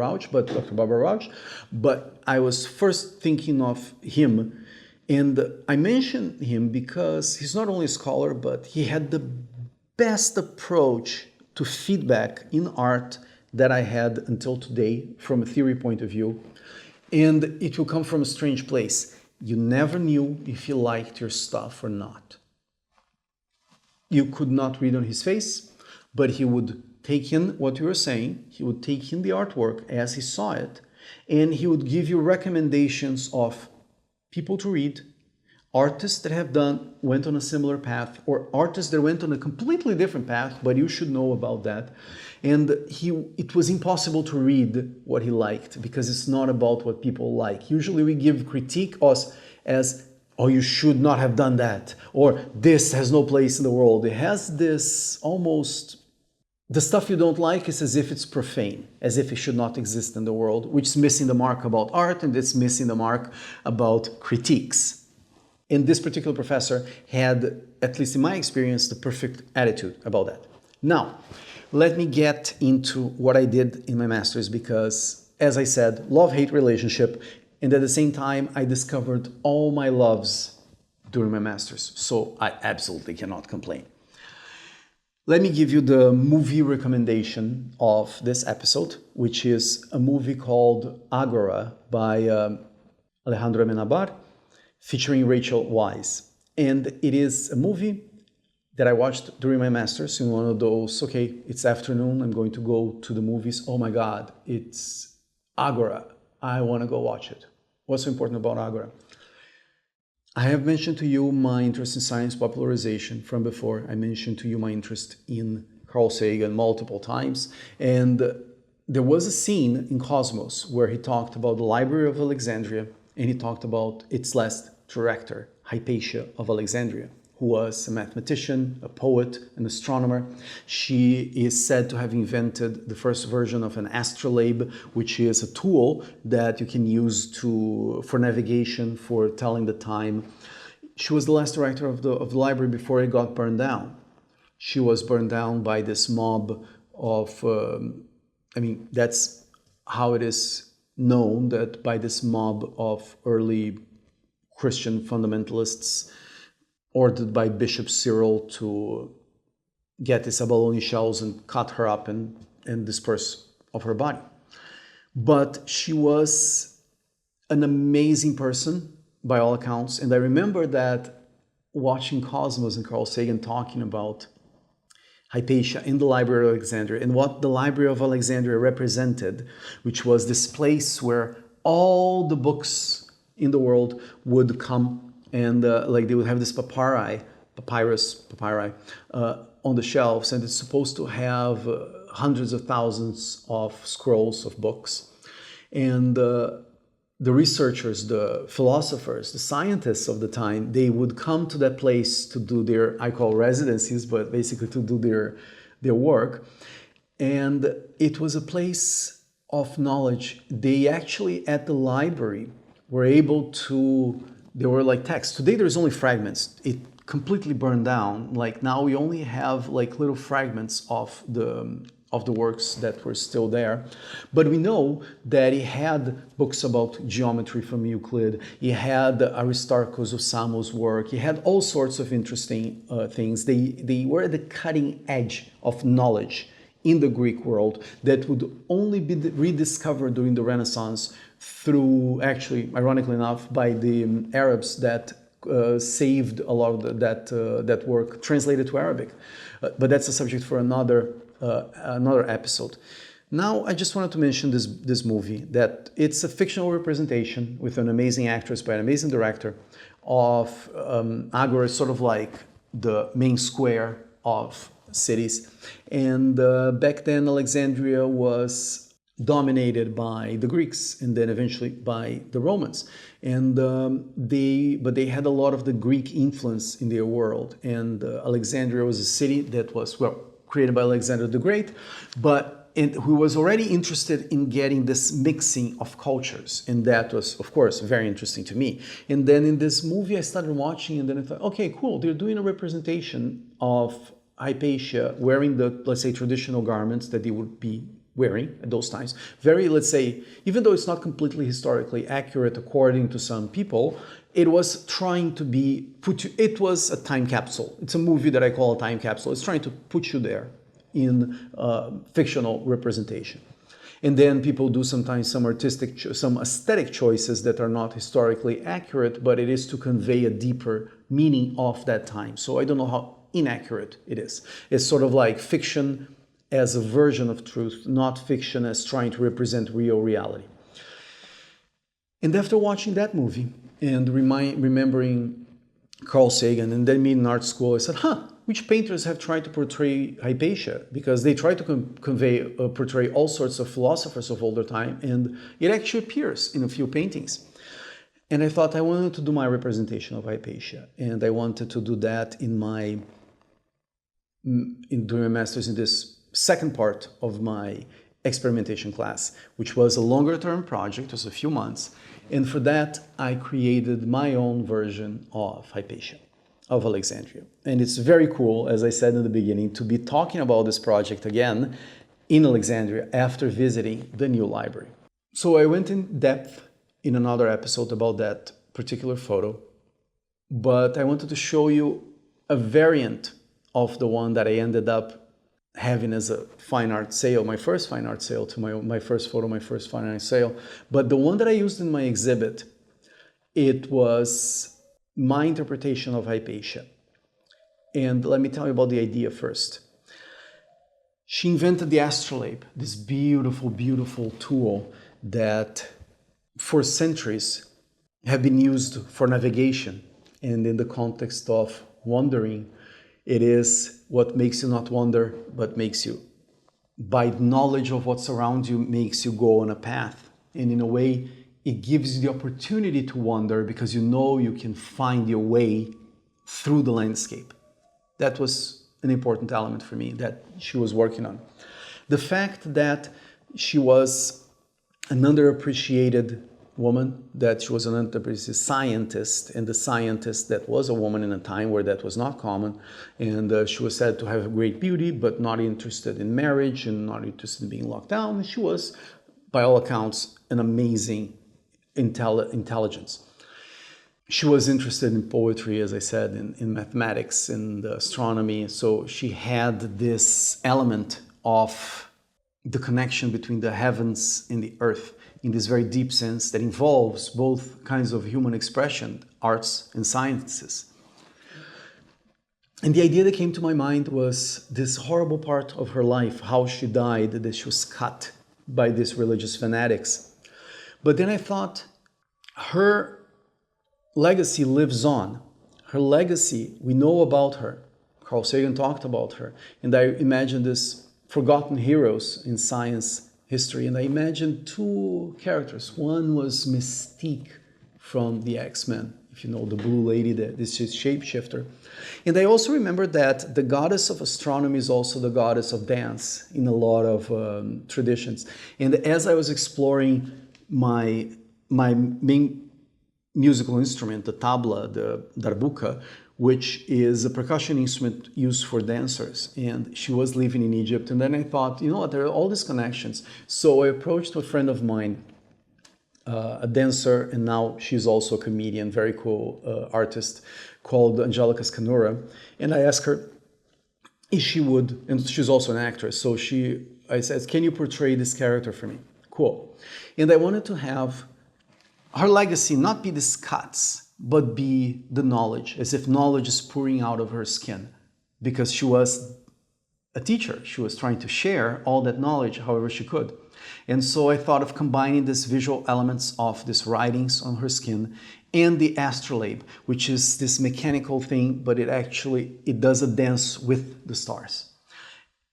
Rauch, but I was first thinking of him. And I mentioned him because he's not only a scholar, but he had the best approach to feedback in art that I had until today from a theory point of view. And it will come from a strange place. You never knew if he liked your stuff or not. You could not read on his face, but he would take in what you were saying, he would take in the artwork as he saw it, and he would give you recommendations of people to read, artists that went on a similar path, or artists that went on a completely different path, but you should know about that. And it was impossible to read what he liked, because it's not about what people like. Usually we give critique as, oh, you should not have done that, or this has no place in the world. It has this almost, the stuff you don't like is as if it's profane, as if it should not exist in the world, which is missing the mark about art, and it's missing the mark about critiques. And this particular professor had, at least in my experience, the perfect attitude about that. Now, let me get into what I did in my master's, because, as I said, love-hate relationship, and at the same time, I discovered all my loves during my master's, so I absolutely cannot complain. Let me give you the movie recommendation of this episode, which is a movie called Agora by Alejandro Amenabar, featuring Rachel Weisz. And it is a movie that I watched during my master's in one of those, okay, it's afternoon, I'm going to go to the movies. Oh my God, it's Agora. I want to go watch it. What's so important about Agora? I have mentioned to you my interest in science popularization from before. I mentioned to you my interest in Carl Sagan multiple times. And there was a scene in Cosmos where he talked about the Library of Alexandria, and he talked about its last director, Hypatia of Alexandria, who was a mathematician, a poet, an astronomer. She is said to have invented the first version of an astrolabe, which is a tool that you can use for navigation, for telling the time. She was the last director of the library before it got burned down. She was burned down by this mob of, that's how it is known, that by this mob of early Christian fundamentalists ordered by Bishop Cyril to get these abalone shells and cut her up and disperse of her body. But she was an amazing person by all accounts. And I remember that watching Cosmos and Carl Sagan talking about Hypatia in the Library of Alexandria and what the Library of Alexandria represented, which was this place where all the books in the world would come, and they would have this papyri on the shelves, and it's supposed to have hundreds of thousands of scrolls of books. And the researchers, the philosophers, the scientists of the time, they would come to that place to do their, I call residencies, but basically to do their work. And it was a place of knowledge. They actually, at the library, were able to, there were like texts. Today there's only fragments. It completely burned down. Like now we only have like little fragments of the works that were still there. But we know that he had books about geometry from Euclid. He had Aristarchus of Samos' work. He had all sorts of interesting things. They were at the cutting edge of knowledge in the Greek world that would only be rediscovered during the Renaissance through, actually, ironically enough, by the Arabs that saved a lot of that work translated to Arabic. But that's a subject for another episode. Now, I just wanted to mention this movie, that it's a fictional representation with an amazing actress by an amazing director of Agora, sort of like the main square of cities. And back then, Alexandria was dominated by the Greeks and then eventually by the Romans. And they had a lot of the Greek influence in their world. And Alexandria was a city that was, created by Alexander the Great, and who was already interested in getting this mixing of cultures. And that was, of course, very interesting to me. And then in this movie, I started watching, and then I thought, okay, cool, they're doing a representation of Hypatia wearing the, let's say, traditional garments that they would be wearing at those times. Very, let's say, even though it's not completely historically accurate according to some people, it was trying to be, it was a time capsule. It's a movie that I call a time capsule. It's trying to put you there in fictional representation. And then people do sometimes some aesthetic choices that are not historically accurate, but it is to convey a deeper meaning of that time. So I don't know how inaccurate it is. It's sort of like fiction as a version of truth, not fiction as trying to represent real reality. And after watching that movie and remembering Carl Sagan, and then me in art school, I said, which painters have tried to portray Hypatia? Because they try to portray all sorts of philosophers of older time, and it actually appears in a few paintings. And I thought I wanted to do my representation of Hypatia, and I wanted to do that doing my master's in this second part of my experimentation class, which was a longer term project, it was a few months. And for that, I created my own version of Hypatia, of Alexandria. And it's very cool, as I said in the beginning, to be talking about this project again in Alexandria after visiting the new library. So I went in depth in another episode about that particular photo, but I wanted to show you a variant of the one that I ended up having as a fine art sale, my first fine art sale, to my first photo, my first fine art sale. But the one that I used in my exhibit, it was my interpretation of Hypatia. And let me tell you about the idea first. She invented the astrolabe, this beautiful, beautiful tool that for centuries have been used for navigation. And in the context of wandering, it is what makes you not wander, but makes you, by knowledge of what's around you, makes you go on a path. And in a way, it gives you the opportunity to wander because you know you can find your way through the landscape. That was an important element for me that she was working on. The fact that she was an underappreciated woman, that she was an underappreciated scientist, and the scientist that was a woman in a time where that was not common, and she was said to have great beauty, but not interested in marriage and not interested in being locked down. And she was, by all accounts, an amazing intelligence. She was interested in poetry, as I said, in mathematics and astronomy. So she had this element of the connection between the heavens and the earth in this very deep sense that involves both kinds of human expression, arts and sciences. And the idea that came to my mind was this horrible part of her life, how she died, that she was cut by these religious fanatics. But then I thought, her legacy lives on. Her legacy, we know about her. Carl Sagan talked about her. And I imagined this forgotten heroes in science history. And I imagined two characters. One was Mystique from the X-Men, if you know, the blue lady, this is shapeshifter. And I also remember that the goddess of astronomy is also the goddess of dance in a lot of traditions. And as I was exploring my main musical instrument, the tabla, the darbuka, which is a percussion instrument used for dancers. And she was living in Egypt. And then I thought, you know what, there are all these connections. So I approached a friend of mine, a dancer, and now she's also a comedian, very cool artist, called Angelica Scanura. And I asked her if she would, and she's also an actress. So I said, can you portray this character for me? Cool. And I wanted to have her legacy not be these cuts, but be the knowledge, as if knowledge is pouring out of her skin, because she was a teacher. She was trying to share all that knowledge however she could. And so I thought of combining these visual elements of these writings on her skin and the astrolabe, which is this mechanical thing, but it does a dance with the stars.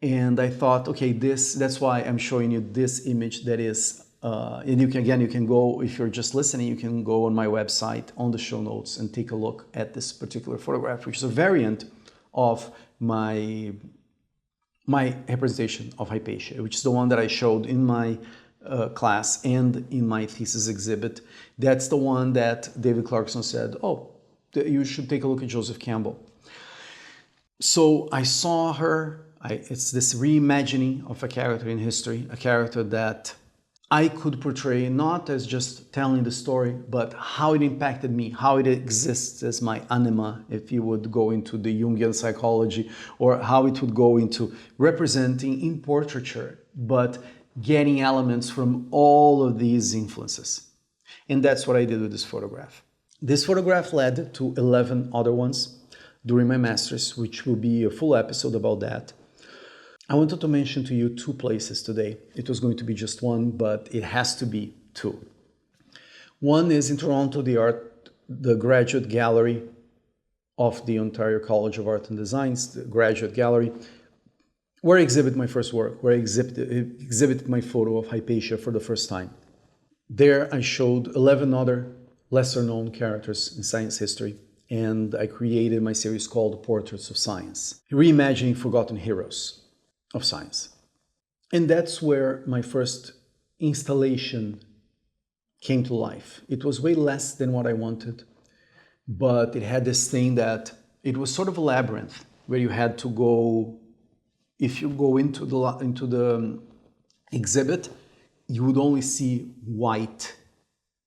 And I thought, okay, that's why I'm showing you this image that is, and you can go, if you're just listening, you can go on my website on the show notes and take a look at this particular photograph, which is a variant of my representation of Hypatia, which is the one that I showed in my class and in my thesis exhibit. That's the one that David Clarkson said, oh, you should take a look at Joseph Campbell. So I saw her, it's this reimagining of a character in history, a character that I could portray not as just telling the story, but how it impacted me, how it exists as my anima, if you would go into the Jungian psychology, or how it would go into representing in portraiture, but getting elements from all of these influences. And that's what I did with this photograph. This photograph led to 11 other ones during my master's, which will be a full episode about that. I wanted to mention to you 2 places today. It was going to be just one, but it has to be 2. One is in Toronto, the Graduate Gallery of the Ontario College of Art and Designs, the Graduate Gallery, where I exhibit my first work, where I exhibited my photo of Hypatia for the first time. There I showed 11 other lesser-known characters in science history, and I created my series called Portraits of Science, reimagining forgotten heroes of science. And that's where my first installation came to life. It was way less than what I wanted, but it had this thing that it was sort of a labyrinth where you had to go, if you go into the exhibit, you would only see white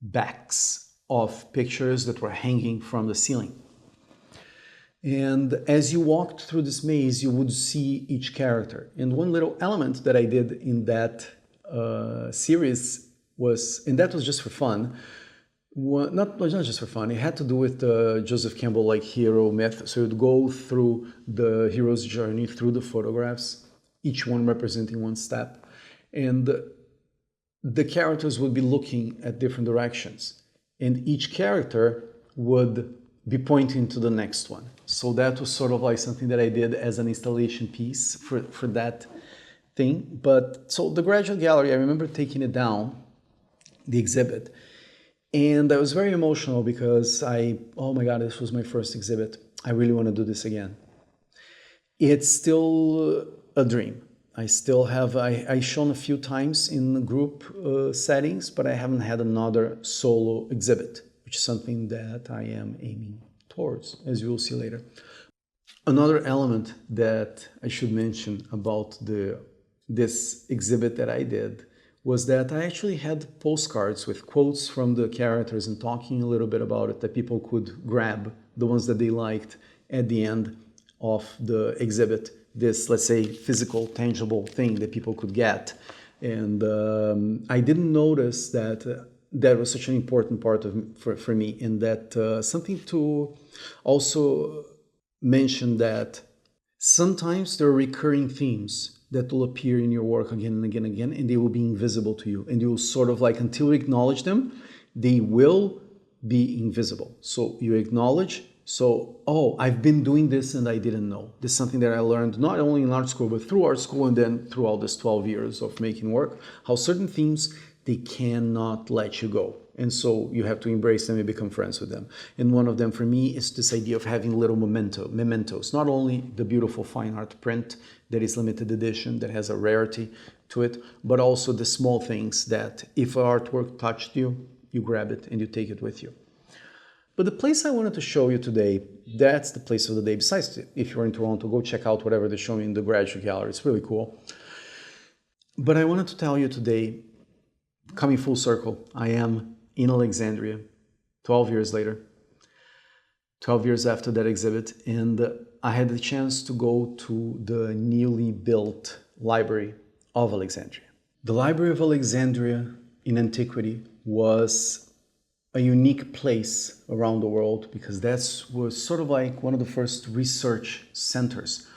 backs of pictures that were hanging from the ceiling. And as you walked through this maze, you would see each character. And one little element that I did in that series was, and that was just for fun, not just for fun, it had to do with the Joseph Campbell hero myth. So you'd go through the hero's journey through the photographs, each one representing one step. And the characters would be looking at different directions. And each character would be pointing to the next one. So that was sort of like something that I did as an installation piece for that thing. But so the Graduate Gallery, I remember taking it down, the exhibit, and I was very emotional because oh my God, this was my first exhibit. I really want to do this again. It's still a dream. I still have, I've shown a few times in group settings, but I haven't had another solo exhibit, which is something that I am aiming towards, as you will see later. Another element that I should mention about this exhibit that I did was that I actually had postcards with quotes from the characters and talking a little bit about it that people could grab, the ones that they liked at the end of the exhibit, this, let's say, physical, tangible thing that people could get. And I didn't notice that that was such an important part for me, and that something to also mention that sometimes there are recurring themes that will appear in your work again and again and again, and they will be invisible to you, and you'll sort of until you acknowledge them, they will be invisible. So you acknowledge, oh, I've been doing this and I didn't know. This is something that I learned not only in art school, but through art school and then throughout this 12 years of making work, how certain themes, they cannot let you go. And so you have to embrace them and become friends with them. And one of them for me is this idea of having little mementos, not only the beautiful fine art print that is limited edition, that has a rarity to it, but also the small things that if artwork touched you, you grab it and you take it with you. But the place I wanted to show you today, that's the place of the day. Besides, if you're in Toronto, go check out whatever they're showing in the Graduate Gallery. It's really cool. But I wanted to tell you today, coming full circle, I am in Alexandria 12 years later, 12 years after that exhibit, and I had the chance to go to the newly built Library of Alexandria. The Library of Alexandria in antiquity was a unique place around the world because that was sort of like one of the first research centers.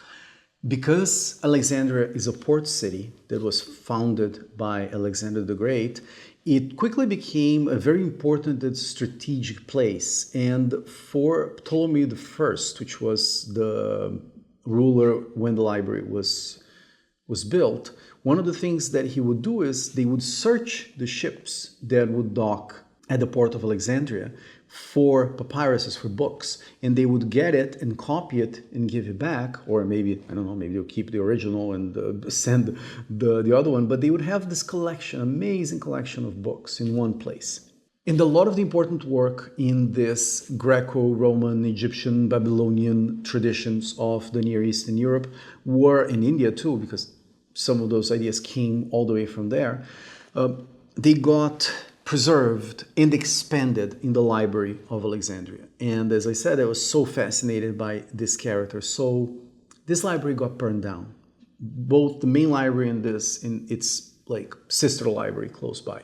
Because Alexandria is a port city that was founded by Alexander the Great, it quickly became a very important and strategic place. And for Ptolemy I, which was the ruler when the library was built, one of the things that he would do is they would search the ships that would dock at the port of Alexandria for papyruses, for books, and they would get it and copy it and give it back, or maybe, I don't know, maybe they'll keep the original and send the other one, but they would have this collection, amazing collection of books in one place. And a lot of the important work in this Greco-Roman, Egyptian, Babylonian traditions of the Near East and Europe were in India too, because some of those ideas came all the way from there. they got preserved and expanded in the Library of Alexandria. And as I said, I was so fascinated by this character. So this library got burned down, both the main library and its like sister library close by.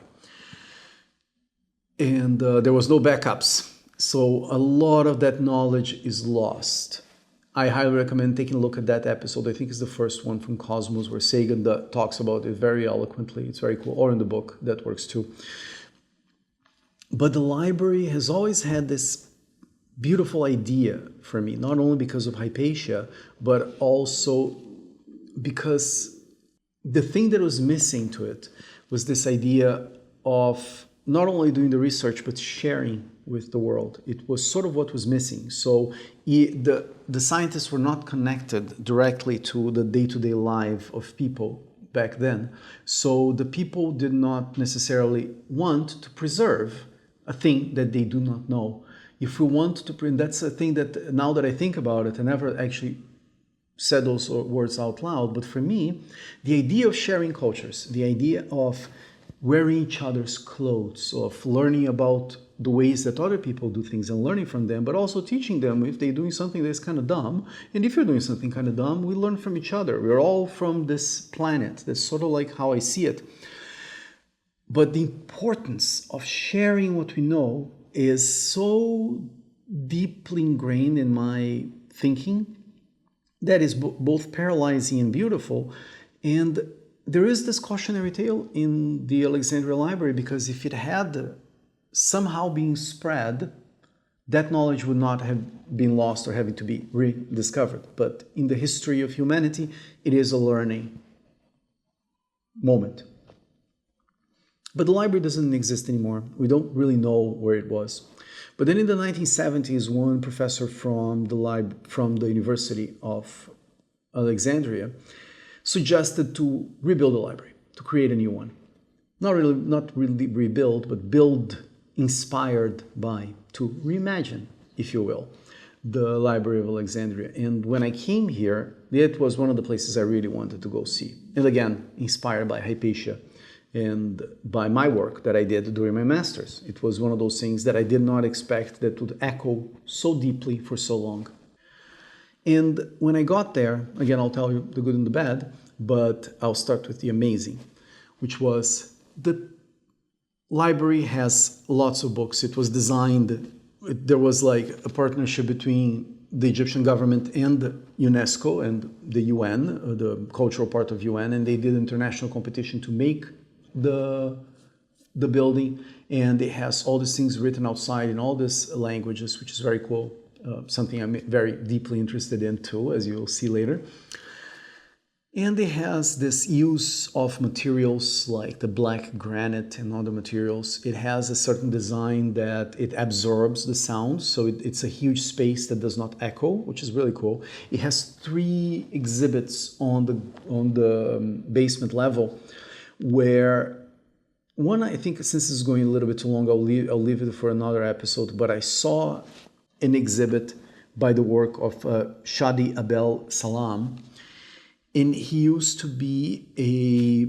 And there was no backups. So a lot of that knowledge is lost. I highly recommend taking a look at that episode. I think it's the first one from Cosmos where Sagan talks about it very eloquently. It's very cool. Or in the book, that works too. But the library has always had this beautiful idea for me, not only because of Hypatia, but also because the thing that was missing to it was this idea of not only doing the research, but sharing with the world. It was sort of what was missing. So the scientists were not connected directly to the day-to-day life of people back then. So the people did not necessarily want to preserve a thing that they do not know. If we want to print, that's a thing that now that I think about it, I never actually said those words out loud. But for me, the idea of sharing cultures, the idea of wearing each other's clothes, of learning about the ways that other people do things and learning from them, but also teaching them if they're doing something that's kind of dumb. And if you're doing something kind of dumb, we learn from each other. We're all from this planet. That's sort of like how I see it. But the importance of sharing what we know is so deeply ingrained in my thinking that is both paralyzing and beautiful. And there is this cautionary tale in the Alexandria Library, because if it had somehow been spread, that knowledge would not have been lost or having to be rediscovered. But in the history of humanity, it is a learning moment. But the library doesn't exist anymore. We don't really know where it was. But then in the 1970s, one professor from the University of Alexandria suggested to rebuild the library, to create a new one. Not really rebuild, but build inspired by, to reimagine, if you will, the Library of Alexandria. And when I came here, it was one of the places I really wanted to go see. And again, inspired by Hypatia and by my work that I did during my master's. It was one of those things that I did not expect that would echo so deeply for so long. And when I got there, again, I'll tell you the good and the bad, but I'll start with the amazing, which was the library has lots of books. It was designed, there was like a partnership between the Egyptian government and UNESCO and the UN, the cultural part of UN, and they did international competition to make the building, and it has all these things written outside in all these languages, which is very cool. Something I'm very deeply interested in too, as you'll see later. And it has this use of materials like the black granite and other materials. It has a certain design that it absorbs the sound, so it's a huge space that does not echo, which is really cool. It has 3 exhibits on the basement level, where one, I think since it's going a little bit too long, I'll leave it for another episode, but I saw an exhibit by the work of Shadi Abdel Salam. And he used to be a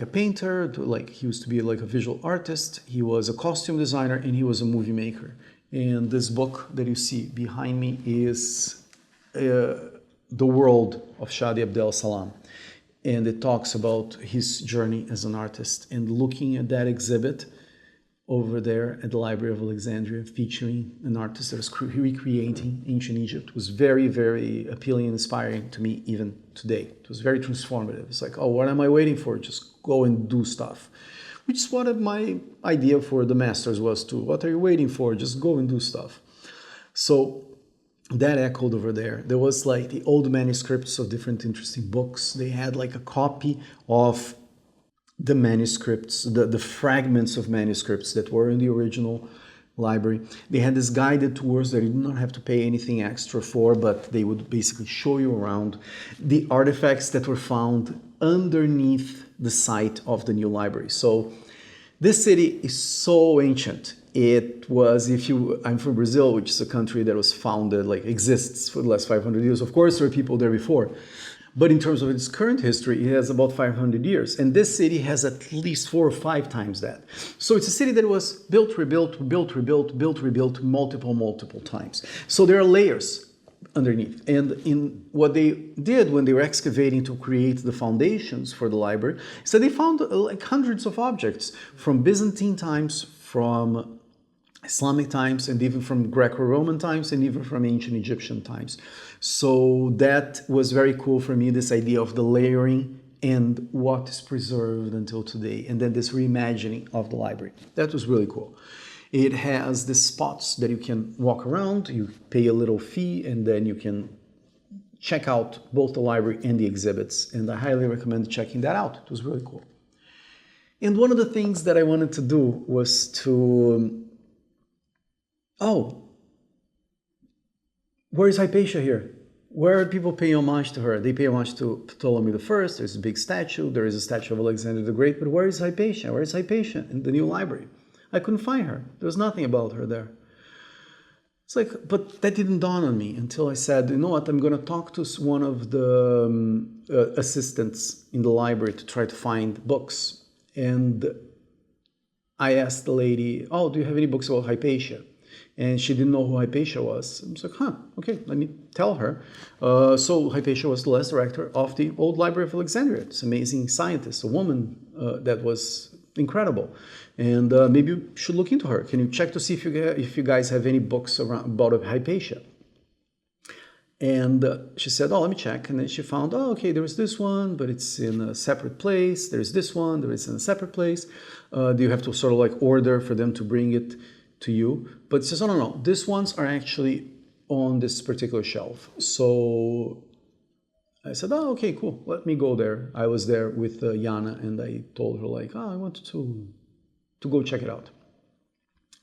painter, he used to be like a visual artist. He was a costume designer, and he was a movie maker. And this book that you see behind me is The World of Shadi Abdel Salam. And it talks about his journey as an artist. And looking at that exhibit over there at the Library of Alexandria, featuring an artist that was recreating ancient Egypt, was very, very appealing and inspiring to me even today. It was very transformative. It's like, oh, what am I waiting for? Just go and do stuff. Which is what my idea for the masters was too. What are you waiting for? Just go and do stuff. So that echoed over there. There was like the old manuscripts of different interesting books. They had like a copy of the manuscripts, the fragments of manuscripts that were in the original library. They had this guided tours that you did not have to pay anything extra for, but they would basically show you around the artifacts that were found underneath the site of the new library. So this city is so ancient. It was, I'm from Brazil, which is a country that was founded, exists for the last 500 years. Of course, there were people there before. But in terms of its current history, it has about 500 years. And this city has at least 4 or 5 times that. So it's a city that was built, rebuilt, built, rebuilt, built, rebuilt multiple times. So there are layers underneath. And in what they did when they were excavating to create the foundations for the library, so they found like hundreds of objects from Byzantine times, from Islamic times, and even from Greco-Roman times, and even from ancient Egyptian times. So that was very cool for me, this idea of the layering and what is preserved until today, and then this reimagining of the library. That was really cool. It has the spots that you can walk around, you pay a little fee, and then you can check out both the library and the exhibits, and I highly recommend checking that out. It was really cool. And one of the things that I wanted to do was to, where is Hypatia here? Where are people paying homage to her? They pay homage to Ptolemy I. There's a big statue. There is a statue of Alexander the Great. But where is Hypatia? Where is Hypatia in the new library? I couldn't find her. There was nothing about her there. It's like, but that didn't dawn on me until I said, you know what? I'm going to talk to one of the assistants in the library to try to find books. And I asked the lady, oh, do you have any books about Hypatia? And she didn't know who Hypatia was. I was like, okay, let me tell her. So Hypatia was the last director of the Old Library of Alexandria. This amazing scientist, a woman that was incredible. And maybe you should look into her. Can you check to see if you guys have any books about Hypatia? And she said, oh, let me check. And then she found, oh, okay, there was this one, but it's in a separate place. There's this one, there is in a separate place. Do you have to sort of like order for them to bring it to you? But it says, oh, no, these ones are actually on this particular shelf. So I said, oh, okay, cool. Let me go there. I was there with Jana, and I told her like, oh, I wanted to go check it out.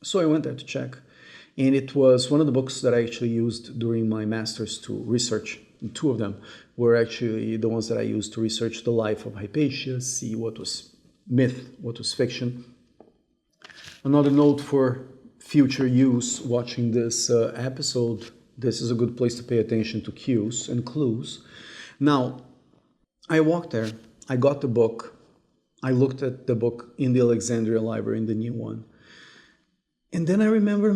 So I went there to check. And it was one of the books that I actually used during my master's to research. And 2 of them were actually the ones that I used to research the life of Hypatia, see what was myth, what was fiction. Another note for future use watching this episode, this is a good place to pay attention to cues and clues. Now, I walked there, I got the book, I looked at the book in the Alexandria Library, in the new one. And then I remember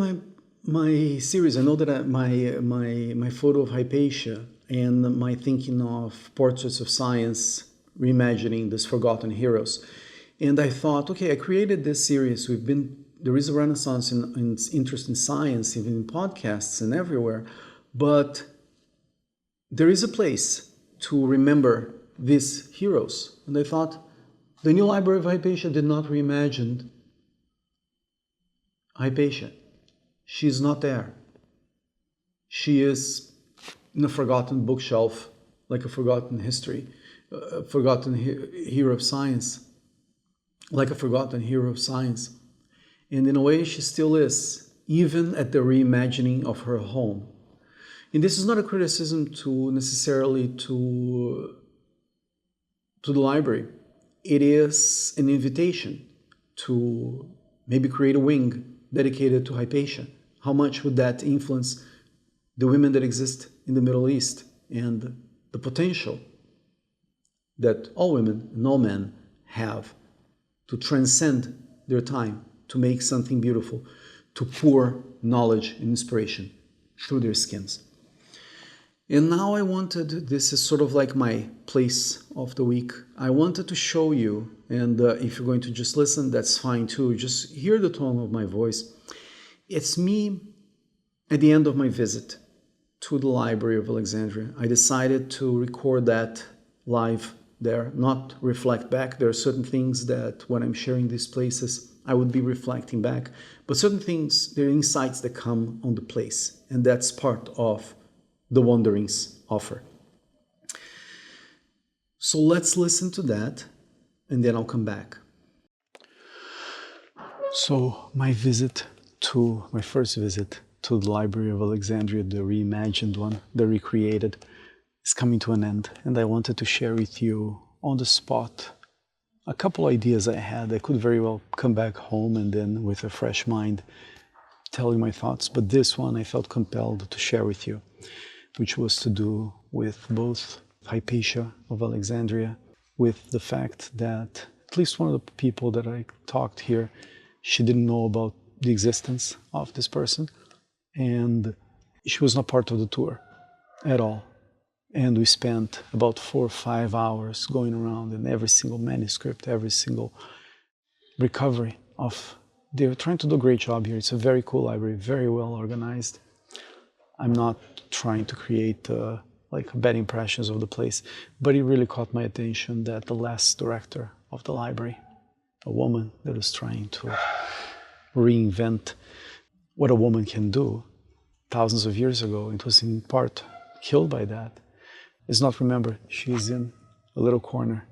my series. I know that my photo of Hypatia and my thinking of portraits of science, reimagining these forgotten heroes. And I thought, okay, I created this series. There is a renaissance in interest in science, even in podcasts and everywhere. But there is a place to remember these heroes. And I thought, the new Library of Hypatia did not reimagine Hypatia. She's not there. She is in a forgotten bookshelf, like a forgotten history, a forgotten hero of science, like a forgotten hero of science. And in a way, she still is, even at the reimagining of her home. And this is not a criticism necessarily to the library. It is an invitation to maybe create a wing dedicated to Hypatia. How much would that influence the women that exist in the Middle East and the potential that all women and all men have to transcend their time, to make something beautiful, to pour knowledge and inspiration through their skins. And now this is sort of like my place of the week. I wanted to show you, and if you're going to just listen, that's fine too. Just hear the tone of my voice. It's me at the end of my visit to the Library of Alexandria. I decided to record that live there, not reflect back. There are certain things that when I'm sharing these places, I would be reflecting back. But certain things, there are insights that come on the place. And that's part of the Wanderings offer. So let's listen to that, and then I'll come back. So my first visit to the Library of Alexandria, the reimagined one, the recreated, is coming to an end. And I wanted to share with you on the spot a couple ideas I had. I could very well come back home and then with a fresh mind tell you my thoughts. But this one I felt compelled to share with you, which was to do with both Hypatia of Alexandria, with the fact that at least one of the people that I talked here, she didn't know about the existence of this person, and she was not part of the tour at all. And we spent about 4 or 5 hours going around in every single manuscript, every single recovery of. They're trying to do a great job here. It's a very cool library, very well organized. I'm not trying to create like bad impressions of the place, but it really caught my attention that the last director of the library, a woman that was trying to reinvent what a woman can do thousands of years ago, it was in part killed by that, is not remembered. She's in a little corner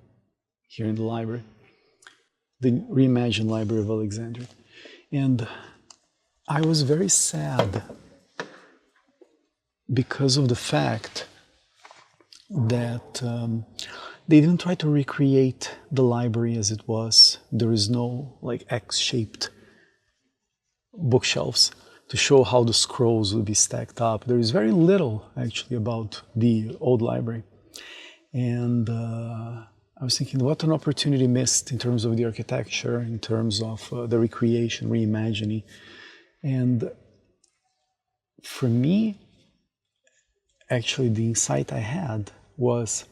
here in the library, the reimagined Library of Alexandria. And I was very sad because of the fact that they didn't try to recreate the library as it was. There is no like X-shaped bookshelves to show how the scrolls would be stacked up. There is very little actually about the old library. And I was thinking, what an opportunity missed in terms of the architecture, in terms of the recreation, reimagining. And for me, actually, the insight I had was,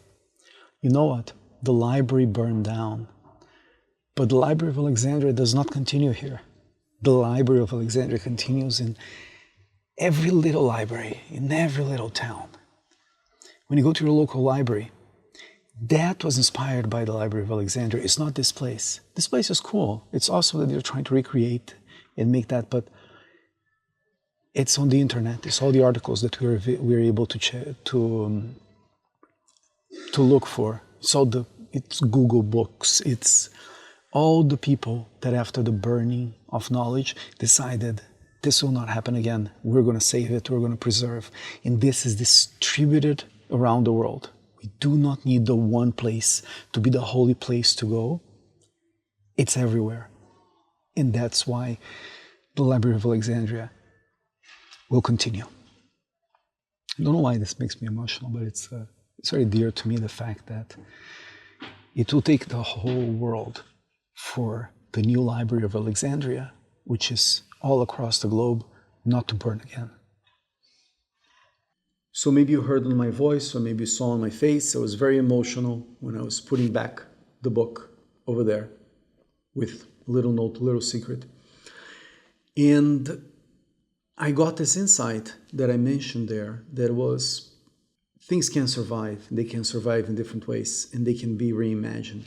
you know what? The library burned down. But the Library of Alexandria does not continue here. The Library of Alexandria continues in every little library, in every little town. When you go to your local library, that was inspired by the Library of Alexandria. It's not this place. This place is cool. It's awesome that they're trying to recreate and make that, but it's on the internet. It's all the articles that we're able to look for. It's Google Books. It's all the people that after the burning of knowledge decided this will not happen again. We're going to save it. We're going to preserve. And this is distributed around the world. We do not need the one place to be the holy place to go. It's everywhere. And that's why the Library of Alexandria will continue. I don't know why this makes me emotional, but it's very dear to me, the fact that it will take the whole world for the new Library of Alexandria, which is all across the globe, not to burn again. So maybe you heard in my voice, or maybe you saw on my face, I was very emotional when I was putting back the book over there with a little note, a little secret. And I got this insight that I mentioned there, that was things can survive. They can survive in different ways, and they can be reimagined.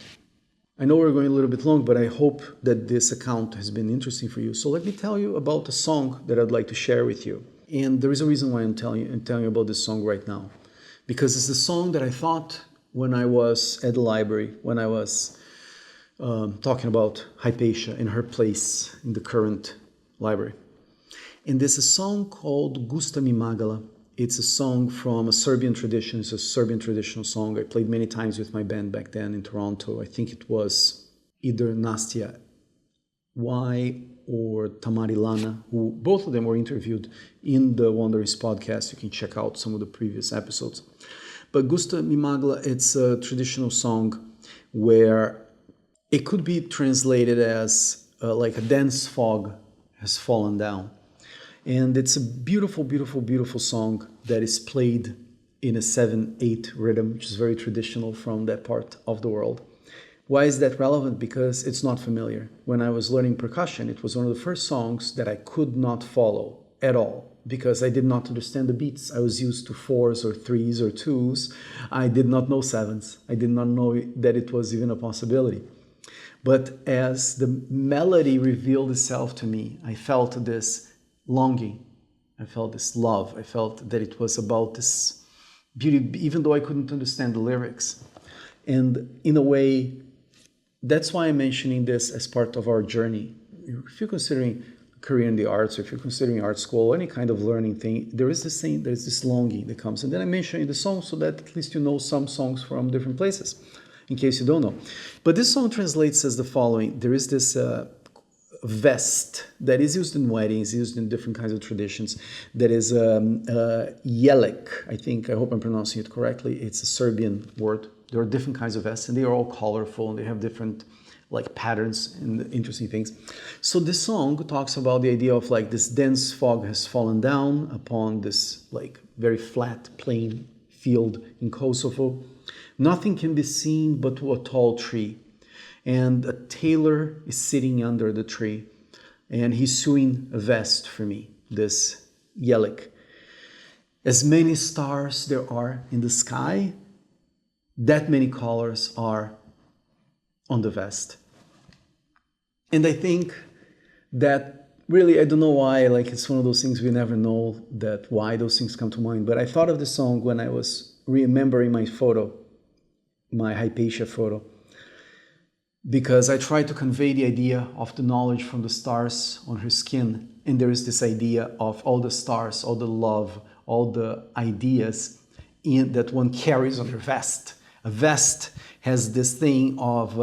I know we're going a little bit long, but I hope that this account has been interesting for you. So let me tell you about a song that I'd like to share with you. And there is a reason why I'm telling you about this song right now. Because it's the song that I thought when I was at the library, when I was talking about Hypatia and her place in the current library. And there's a song called Gusta Mi Magala. It's a song from a Serbian tradition. It's a Serbian traditional song. I played many times with my band back then in Toronto. I think it was either Nastya Y or Tamari Lana, who both of them were interviewed in the Wanderers podcast. You can check out some of the previous episodes. But Gusta Mi Magala, it's a traditional song where it could be translated as like a dense fog has fallen down. And it's a beautiful, beautiful, beautiful song that is played in a 7/8 rhythm, which is very traditional from that part of the world. Why is that relevant? Because it's not familiar. When I was learning percussion, it was one of the first songs that I could not follow at all because I did not understand the beats. I was used to 4s or 3s or 2s. I did not know 7s. I did not know that it was even a possibility. But as the melody revealed itself to me, I felt this longing. I felt this love. I felt that it was about this beauty, even though I couldn't understand the lyrics. And in a way, that's why I'm mentioning this as part of our journey. If you're considering a career in the arts, or if you're considering art school, any kind of learning thing, there's this longing that comes. And then I'm mentioning the song so that at least you know some songs from different places, in case you don't know. But this song translates as the following. There is this vest that is used in weddings, used in different kinds of traditions. That is jelek. I hope I'm pronouncing it correctly. It's a Serbian word. There are different kinds of vests, and they are all colorful, and they have different like patterns and interesting things. So this song talks about the idea of like this dense fog has fallen down upon this like very flat plain field in Kosovo. Nothing can be seen but a tall tree. And a tailor is sitting under the tree, and he's sewing a vest for me, this jelek. As many stars there are in the sky, that many colors are on the vest. And I think that really, I don't know why, like it's one of those things we never know that why those things come to mind. But I thought of the song when I was remembering my photo, my Hypatia photo, because I tried to convey the idea of the knowledge from the stars on her skin. And there is this idea of all the stars, all the love, all the ideas that one carries on her vest. A vest has this thing of,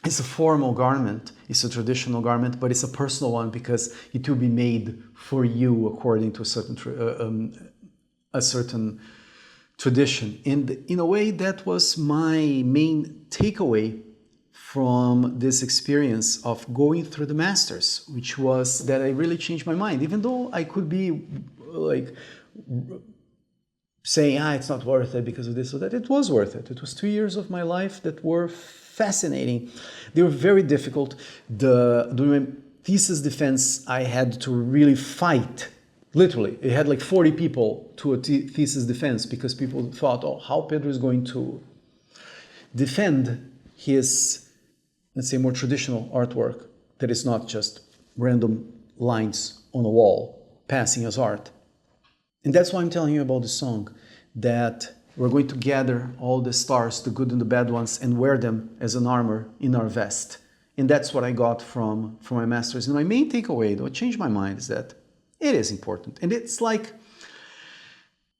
it's a formal garment, it's a traditional garment, but it's a personal one because it will be made for you according to a certain tradition. And in a way, that was my main takeaway from this experience of going through the masters, which was that I really changed my mind. Even though I could be like saying, it's not worth it because of this or that, it was worth it. It was 2 years of my life that were fascinating. They were very difficult. During my thesis defense, I had to really fight. Literally, it had like 40 people to a thesis defense because people thought, how Pedro is going to defend his, let's say, more traditional artwork that is not just random lines on a wall passing as art. And that's why I'm telling you about the song, that we're going to gather all the stars, the good and the bad ones, and wear them as an armor in our vest. And that's what I got from my masters. And my main takeaway, though, it changed my mind, is that it is important. And it's like,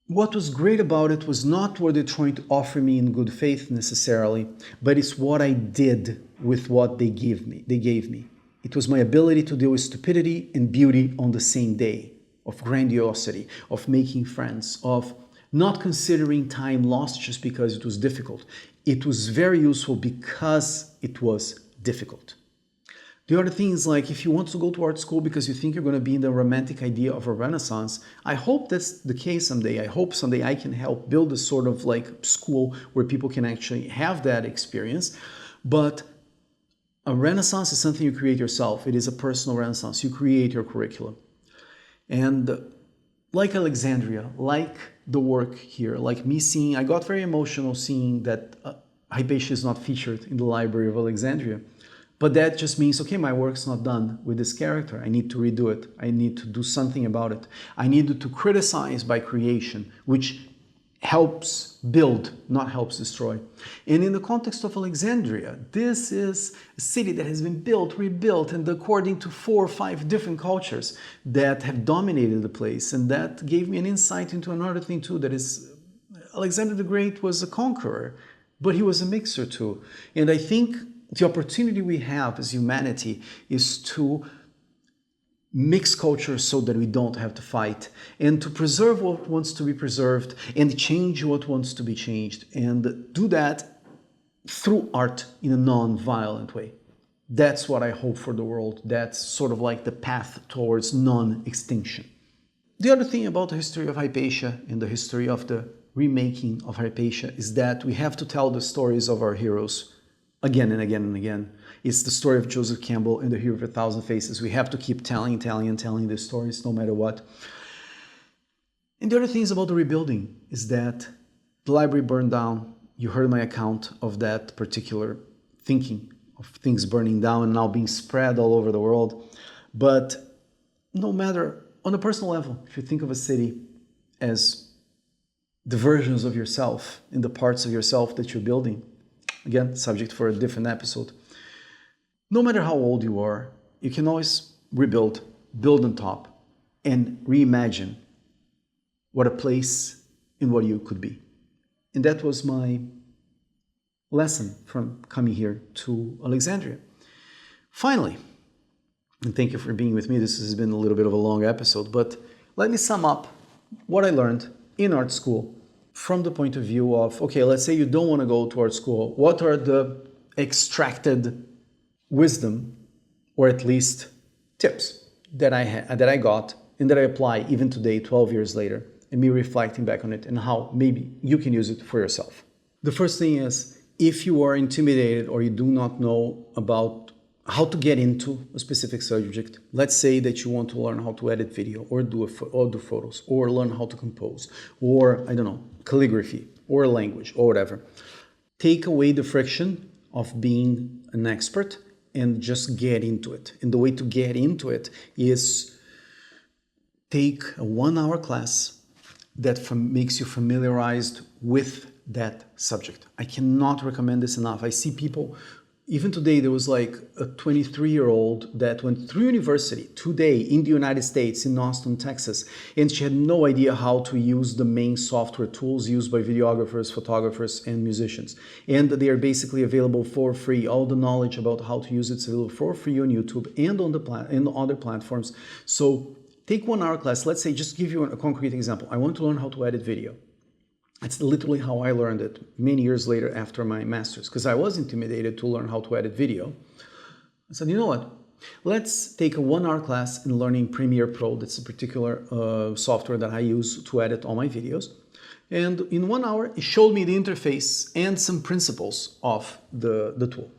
what was great about it was not what they're trying to offer me in good faith necessarily, but it's what I did with what they gave me. It was my ability to deal with stupidity and beauty on the same day, of grandiosity, of making friends, of not considering time lost just because it was difficult. It was very useful because it was difficult. The other thing is, like, if you want to go to art school because you think you're going to be in the romantic idea of a Renaissance, I hope that's the case someday. I hope someday I can help build a sort of like school where people can actually have that experience. But a Renaissance is something you create yourself. It is a personal Renaissance. You create your curriculum. And like Alexandria, like the work here, like me seeing, I got very emotional seeing that Hypatia is not featured in the Library of Alexandria. But that just means, okay, my work's not done with this character. I need to redo it. I need to do something about it. I needed to criticize by creation, which helps build, not helps destroy. And in the context of Alexandria, this is a city that has been built, rebuilt, and according to 4 or 5 different cultures that have dominated the place. And that gave me an insight into another thing too, that is, Alexander the Great was a conqueror, but he was a mixer too. And I think the opportunity we have as humanity is to mix cultures so that we don't have to fight, and to preserve what wants to be preserved and change what wants to be changed, and do that through art in a non-violent way. That's what I hope for the world. That's sort of like the path towards non-extinction. The other thing about the history of Hypatia and the history of the remaking of Hypatia is that we have to tell the stories of our heroes again and again and again. It's the story of Joseph Campbell and the Hero of 1,000 Faces. We have to keep telling these stories no matter what. And the other things about the rebuilding is that the library burned down. You heard my account of that particular thinking of things burning down and now being spread all over the world. But no matter, on a personal level, if you think of a city as the versions of yourself in the parts of yourself that you're building, again, subject for a different episode. No matter how old you are, you can always rebuild, build on top, and reimagine what a place and what you could be. And that was my lesson from coming here to Alexandria. Finally, And thank you for being with me. This has been a little bit of a long episode, but let me sum up what I learned in art school from the point of view of, okay, let's say you don't want to go to art school. What are the extracted wisdom, or at least tips that I got and that I apply even today, 12 years later, and me reflecting back on it and how maybe you can use it for yourself. The first thing is, if you are intimidated or you do not know about how to get into a specific subject, let's say that you want to learn how to edit video or do photos or learn how to compose or, I don't know, calligraphy or language or whatever. Take away the friction of being an expert and just get into it. And the way to get into it is take a 1-hour class that makes you familiarized with that subject. I cannot recommend this enough. I see people, even today, there was like a 23-year-old that went through university today in the United States, in Austin, Texas, and she had no idea how to use the main software tools used by videographers, photographers, and musicians. And they are basically available for free. All the knowledge about how to use it is available for free on YouTube and on other platforms. So take 1-hour class. Let's say, just give you a concrete example. I want to learn how to edit video. It's literally how I learned it many years later after my master's, because I was intimidated to learn how to edit video. I said, you know what? Let's take a 1-hour class in learning Premiere Pro. That's a particular software that I use to edit all my videos. And in 1 hour, it showed me the interface and some principles of the tool.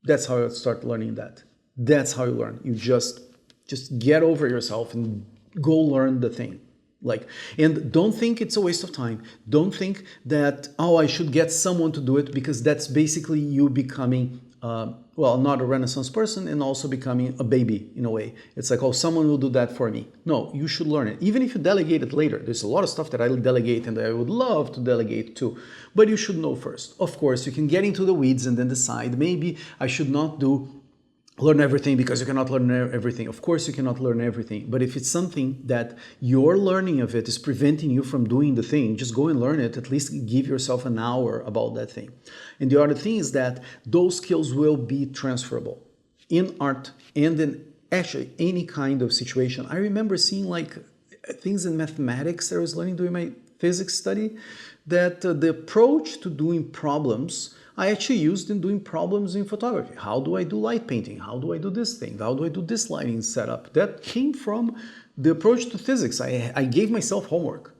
That's how I start learning that. That's how you learn. You just get over yourself and go learn the thing. And don't think it's a waste of time. Don't think that, oh, I should get someone to do it, because that's basically you becoming, not a Renaissance person and also becoming a baby in a way. It's like, oh, someone will do that for me. No, you should learn it. Even if you delegate it later. There's a lot of stuff that I delegate and I would love to delegate too. But you should know first. Of course, you can get into the weeds and then decide, maybe I should not learn everything, because you cannot learn everything. Of course you cannot learn everything, but if it's something that your learning of it is preventing you from doing the thing, just go and learn it. At least give yourself an hour about that thing. And the other thing is that those skills will be transferable in art and in actually any kind of situation. I remember seeing things in mathematics that I was learning during my physics study, that the approach to doing problems I actually used in doing problems in photography. How do I do light painting? How do I do this thing? How do I do this lighting setup? That came from the approach to physics. I gave myself homework.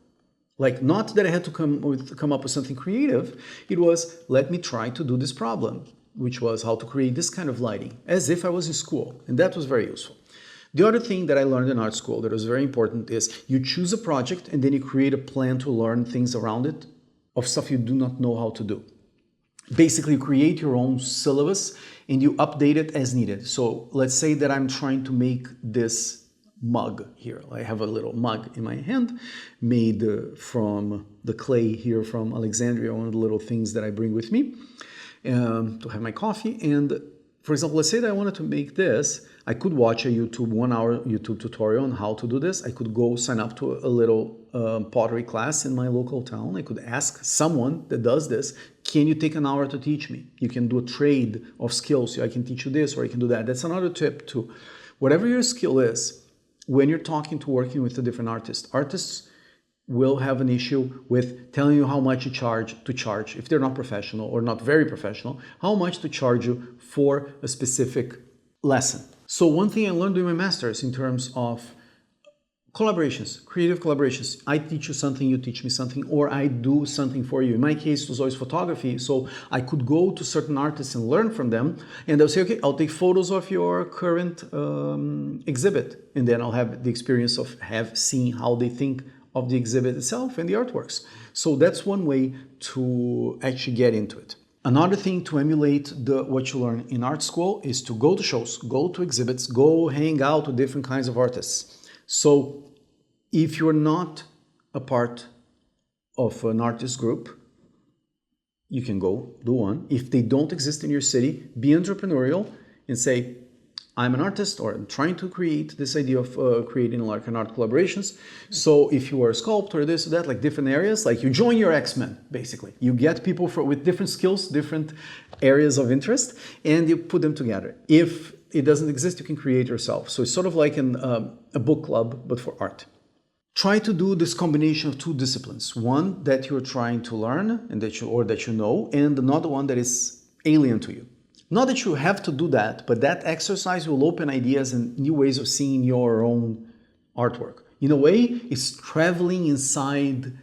Not that I had to come up with something creative. It was, let me try to do this problem, which was how to create this kind of lighting, as if I was in school. And that was very useful. The other thing that I learned in art school that was very important is you choose a project and then you create a plan to learn things around it of stuff you do not know how to do. Basically, you create your own syllabus and you update it as needed. So let's say that I'm trying to make this mug here. I have a little mug in my hand made from the clay here from Alexandria, one of the little things that I bring with me to have my coffee. And for example, let's say that I wanted to make this. I could watch a 1-hour YouTube tutorial on how to do this. I could go sign up to a little pottery class in my local town. I could ask someone that does this, can you take an hour to teach me? You can do a trade of skills. I can teach you this or I can do that. That's another tip too. Whatever your skill is, when you're working with a different artists will have an issue with telling you how much to charge if they're not professional or not very professional, how much to charge you for a specific lesson. So one thing I learned during my master's in terms of collaborations, creative collaborations. I teach you something, you teach me something, or I do something for you. In my case, it was always photography, so I could go to certain artists and learn from them, and they'll say, okay, I'll take photos of your current exhibit, and then I'll have the experience of seeing how they think of the exhibit itself and the artworks. So that's one way to actually get into it. Another thing to emulate what you learn in art school is to go to shows, go to exhibits, go hang out with different kinds of artists. So if you're not a part of an artist group, you can go do one. If they don't exist in your city, be entrepreneurial and say, I'm an artist, or I'm trying to create this idea of creating like an art collaborations. So if you are a sculptor, this or that, like different areas, like you join your X-Men, basically. You get people with different skills, different areas of interest, and you put them together. If it doesn't exist, you can create yourself. So it's sort of like a book club, but for art. Try to do this combination of two disciplines. One that you're trying to learn and that you know, and another one that is alien to you. Not that you have to do that, but that exercise will open ideas and new ways of seeing your own artwork. In a way, it's traveling inside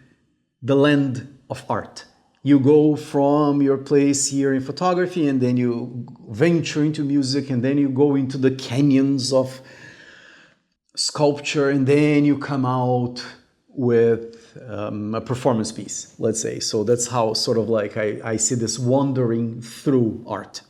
the land of art. You go from your place here in photography, and then you venture into music, and then you go into the canyons of sculpture, and then you come out with a performance piece, let's say. So that's how sort of like I see this wandering through art.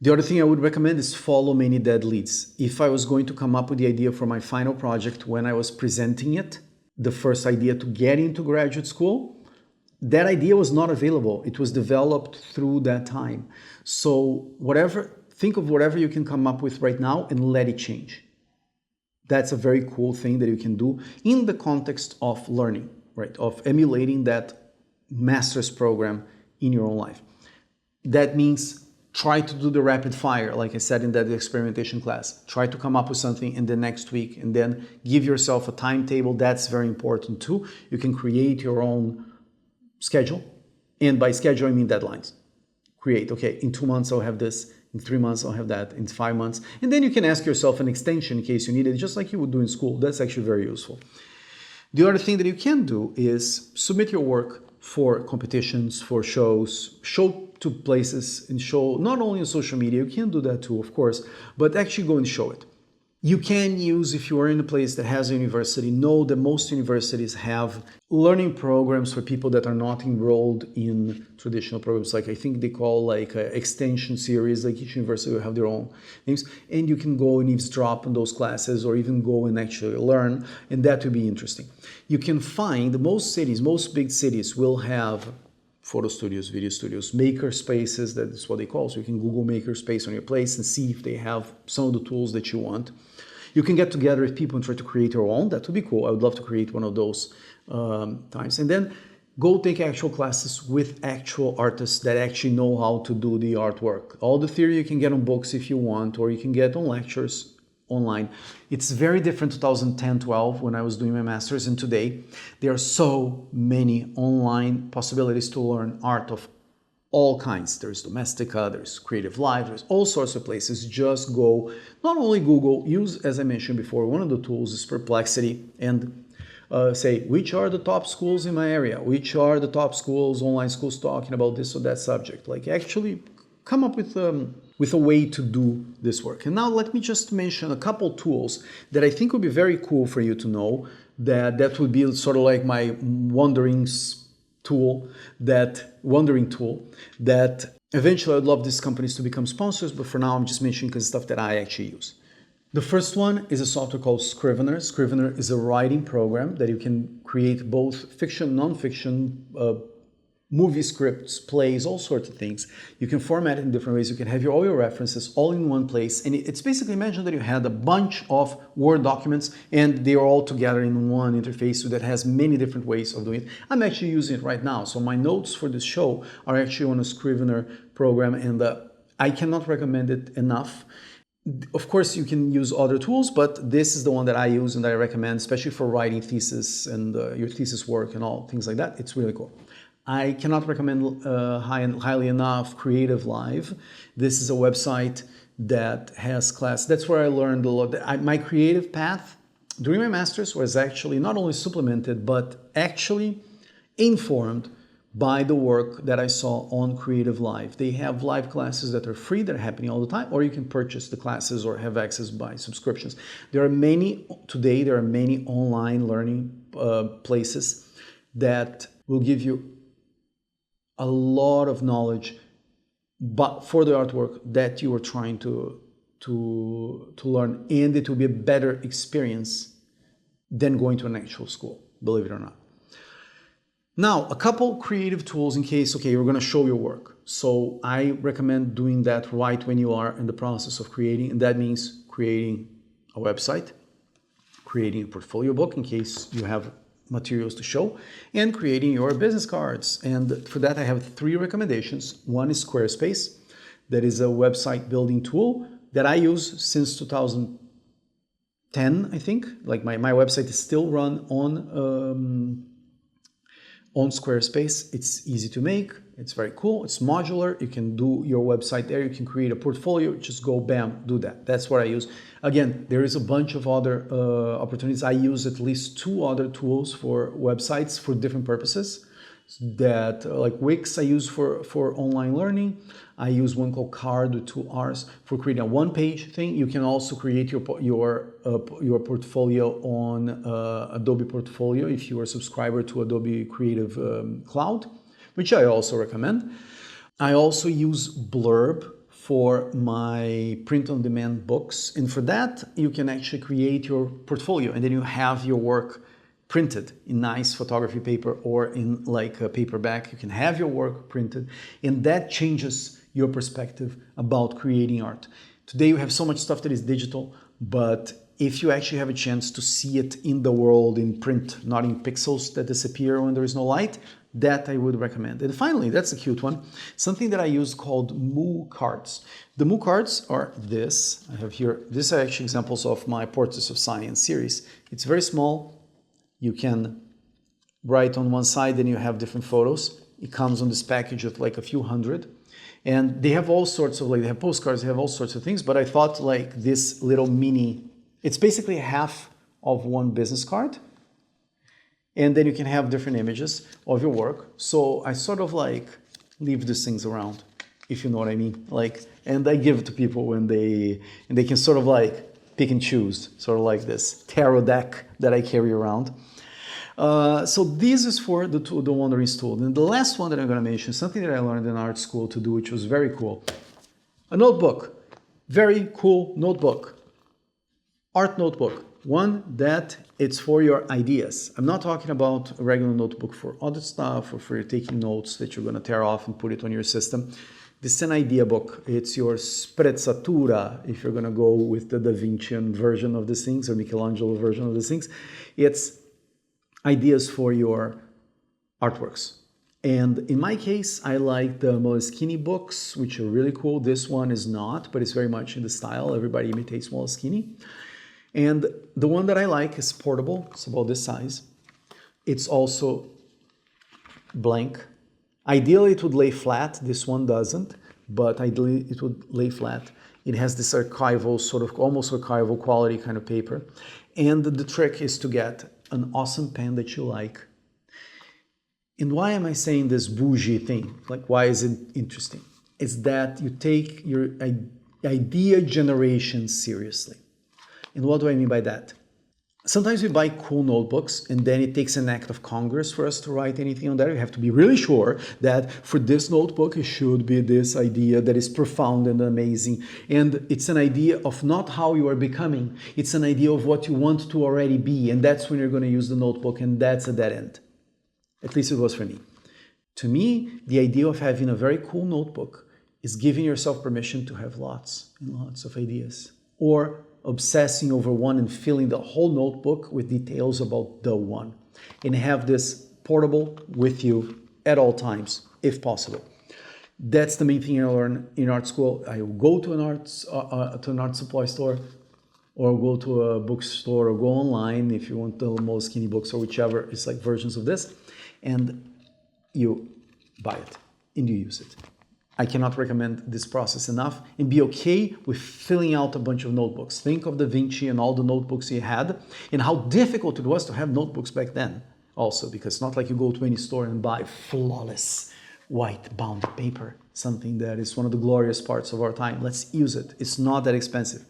The other thing I would recommend is follow many dead leads. If I was going to come up with the idea for my final project when I was presenting it, the first idea to get into graduate school, that idea was not available. It was developed through that time. So think of whatever you can come up with right now and let it change. That's a very cool thing that you can do in the context of learning, right? Of emulating that master's program in your own life. That means try to do the rapid fire, like I said in that experimentation class. Try to come up with something in the next week and then give yourself a timetable. That's very important too. You can create your own schedule. And by schedule, I mean deadlines. Create, okay, in 2 months I'll have this, in 3 months I'll have that, in 5 months. And then you can ask yourself an extension in case you need it, just like you would do in school. That's actually very useful. The other thing that you can do is submit your work for competitions, for shows, show to places and show not only on social media, you can do that too, of course, but actually go and show it. You can use, if you are in a place that has a university, know that most universities have learning programs for people that are not enrolled in traditional programs. Like I think they call like extension series, like each university will have their own names. And you can go and eavesdrop on those classes or even go and actually learn. And that will be interesting. You can find most cities, most big cities will have photo studios, video studios, maker spaces, that is what they call. So you can Google maker space on your place and see if they have some of the tools that you want. You can get together with people and try to create your own. That would be cool. I would love to create one of those times. And then go take actual classes with actual artists that actually know how to do the artwork. All the theory you can get on books if you want, or you can get on lectures online. It's very different 2010-12 when I was doing my master's, and today there are so many online possibilities to learn art of all kinds. There's Domestika, there's Creative Live, there's all sorts of places. Just go, not only Google, use, as I mentioned before, one of the tools is Perplexity, and say, which are the top schools in my area? Which are the top schools, online schools talking about this or that subject? Like actually come up with a way to do this work. And now let me just mention a couple tools that I think would be very cool for you to know, that would be sort of like my wandering tool that eventually I'd love these companies to become sponsors, but for now I'm just mentioning because it's stuff that I actually use. The first one is a software called Scrivener. Scrivener is a writing program that you can create both fiction, non-fiction, movie scripts, plays, all sorts of things. You can format it in different ways. You can have all your references all in one place. And it's basically, imagine that you had a bunch of Word documents and they are all together in one interface that has many different ways of doing it. I'm actually using it right now. So my notes for this show are actually on a Scrivener program, and I cannot recommend it enough. Of course, you can use other tools, but this is the one that I use and that I recommend, especially for writing thesis and your thesis work and all things like that. It's really cool. I cannot recommend highly enough Creative Live. This is a website that has class. That's where I learned a lot. My creative path during my master's was actually not only supplemented, but actually informed by the work that I saw on Creative Live. They have live classes that are free, that are happening all the time, or you can purchase the classes or have access by subscriptions. There are many online learning places that will give you a lot of knowledge, but for the artwork that you are trying to learn, and it will be a better experience than going to an actual school, believe it or not. Now, a couple creative tools in case, okay, you're gonna show your work. So I recommend doing that right when you are in the process of creating, and that means creating a website, creating a portfolio book in case you have materials to show, and creating your business cards. And for that, I have 3 recommendations. One is Squarespace. That is a website building tool that I use since 2010, I think. Like my website is still run on Squarespace. It's easy to make. It's very cool. It's modular. You can do your website there. You can create a portfolio. Just go, bam, do that. That's what I use. Again, there is a bunch of other opportunities. I use at least 2 other tools for websites for different purposes. That like Wix I use for online learning. I use one called Card with 2 R's for creating a one-page thing. You can also create your portfolio on Adobe Portfolio if you are a subscriber to Adobe Creative Cloud, which I also recommend. I also use Blurb for my print-on-demand books, and for that you can actually create your portfolio, and then you have your work printed in nice photography paper or in like a paperback. You can have your work printed, and that changes your perspective about creating art. Today we have so much stuff that is digital, but if you actually have a chance to see it in the world in print, not in pixels that disappear when there is no light, that I would recommend. And finally, that's a cute one, something that I use called Moo cards. The Moo cards are this. I have here, these are actually examples of my Portraits of Science series. It's very small. You can write on one side, then you have different photos. It comes on this package of like a few hundred. And they have all sorts of, like, they have postcards, they have all sorts of things, but I thought like this little mini, it's basically half of one business card. And then you can have different images of your work. So I sort of like leave these things around, if you know what I mean. Like, and I give it to people when they can sort of like pick and choose, sort of like this tarot deck that I carry around. So this is for the Wandering Stool. And the last one that I'm going to mention, something that I learned in art school to do, which was very cool. A notebook. Very cool notebook. Art notebook. One that it's for your ideas. I'm not talking about a regular notebook for other stuff or for your taking notes that you're going to tear off and put it on your system. This is an idea book. It's your sprezzatura, if you're going to go with the Da Vincian version of these things or Michelangelo version of these things. It's ideas for your artworks. And in my case, I like the Moleskine books, which are really cool. This one is not, but it's very much in the style. Everybody imitates Moleskine. And the one that I like is portable. It's about this size. It's also blank. Ideally, it would lay flat. This one doesn't, but ideally it would lay flat. It has this archival, sort of almost archival quality kind of paper. And the trick is to get an awesome pen that you like. And why am I saying this bougie thing? Like, why is it interesting? It's that you take your idea generation seriously. And what do I mean by that? Sometimes we buy cool notebooks and then it takes an act of Congress for us to write anything on there. You have to be really sure that for this notebook, it should be this idea that is profound and amazing. And it's an idea of not how you are becoming. It's an idea of what you want to already be. And that's when you're going to use the notebook, and that's a dead end. At least it was for me. To me, the idea of having a very cool notebook is giving yourself permission to have lots and lots of ideas. Or obsessing over one and filling the whole notebook with details about the one. And have this portable with you at all times, if possible. That's the main thing I learned in art school. I will go to an art supply store, or go to a bookstore, or go online if you want the Moleskine books or whichever. It's like versions of this. And you buy it and you use it. I cannot recommend this process enough, and be okay with filling out a bunch of notebooks. Think of Da Vinci and all the notebooks he had and how difficult it was to have notebooks back then also, because it's not like you go to any store and buy flawless white bound paper, something that is one of the glorious parts of our time. Let's use it. It's not that expensive.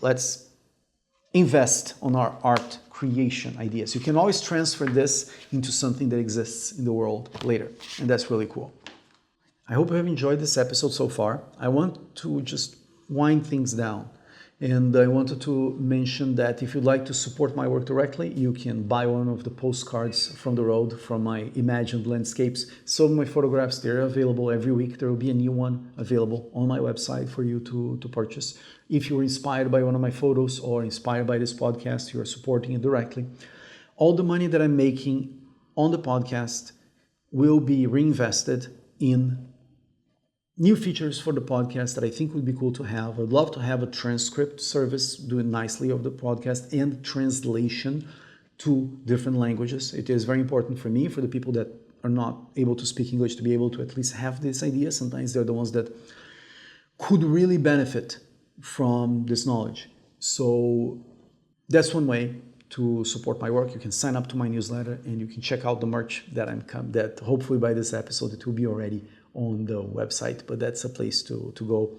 Let's invest on our art creation ideas. You can always transfer this into something that exists in the world later, and that's really cool. I hope you have enjoyed this episode so far. I want to just wind things down. And I wanted to mention that if you'd like to support my work directly, you can buy one of the postcards from the road from my imagined landscapes. Some of my photographs, they're available every week. There will be a new one available on my website for you to purchase. If you were inspired by one of my photos or inspired by this podcast, you are supporting it directly. All the money that I'm making on the podcast will be reinvested in new features for the podcast that I think would be cool to have. I'd love to have a transcript service doing nicely of the podcast and translation to different languages. It is very important for me, for the people that are not able to speak English, to be able to at least have this idea. Sometimes they're the ones that could really benefit from this knowledge. So that's one way to support my work. You can sign up to my newsletter and you can check out the merch that hopefully by this episode it will be already on the website, but that's a place to go.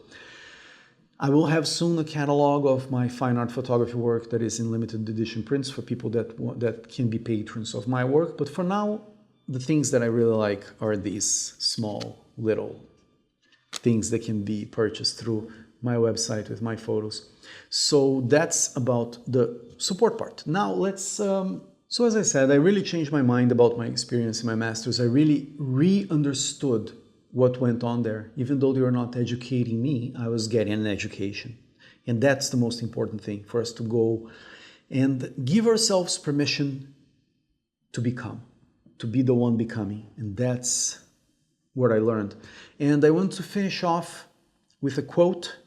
I will have soon a catalog of my fine art photography work that is in limited edition prints for people that can be patrons of my work. But for now, the things that I really like are these small little things that can be purchased through my website with my photos. So that's about the support part. Now let's, so as I said, I really changed my mind about my experience in my master's. I really re-understood what went on there. Even though they were not educating me, I was getting an education. And that's the most important thing, for us to go and give ourselves permission to become, to be the one becoming. And that's what I learned. And I want to finish off with a quote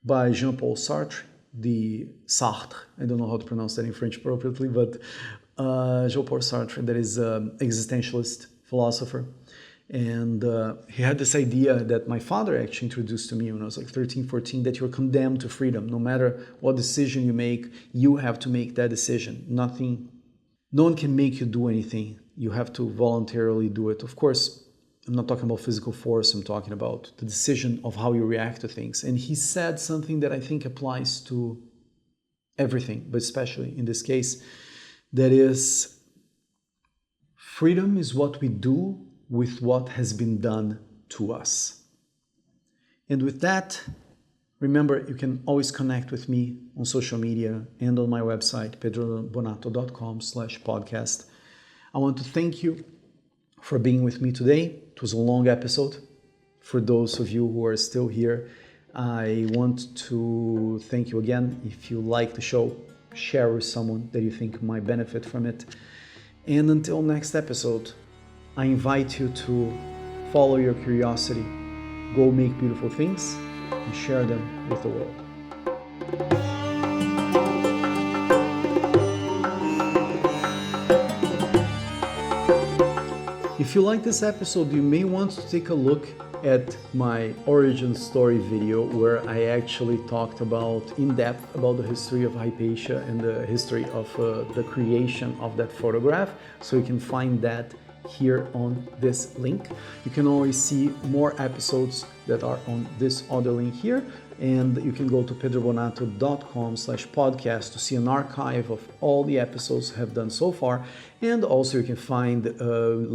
by Jean-Paul Sartre, Sartre, I don't know how to pronounce that in French appropriately, but Jean-Paul Sartre, that is an existentialist philosopher. And he had this idea that my father actually introduced to me when I was like 13, 14, that you're condemned to freedom. No matter what decision you make, you have to make that decision. No one can make you do anything. You have to voluntarily do it. Of course, I'm not talking about physical force. I'm talking about the decision of how you react to things. And he said something that I think applies to everything, but especially in this case, that is, freedom is what we do with what has been done to us. And with that, remember, you can always connect with me on social media and on my website, pedrobonatto.com/podcast. I want to thank you for being with me today. It was a long episode. For those of you who are still here, I want to thank you again. If you like the show, share with someone that you think might benefit from it. And until next episode, I invite you to follow your curiosity, go make beautiful things, and share them with the world. If you like this episode, you may want to take a look at my origin story video, where I actually talked in depth about the history of Hypatia and the history of the creation of that photograph. So you can find that here on this link. You can always see more episodes that are on this other link here, and you can go to pedrobonatto.com/podcast to see an archive of all the episodes I have done so far, and also you can find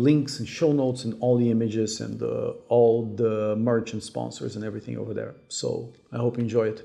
links and show notes and all the images and all the merch and sponsors and everything over there. So I hope you enjoy it.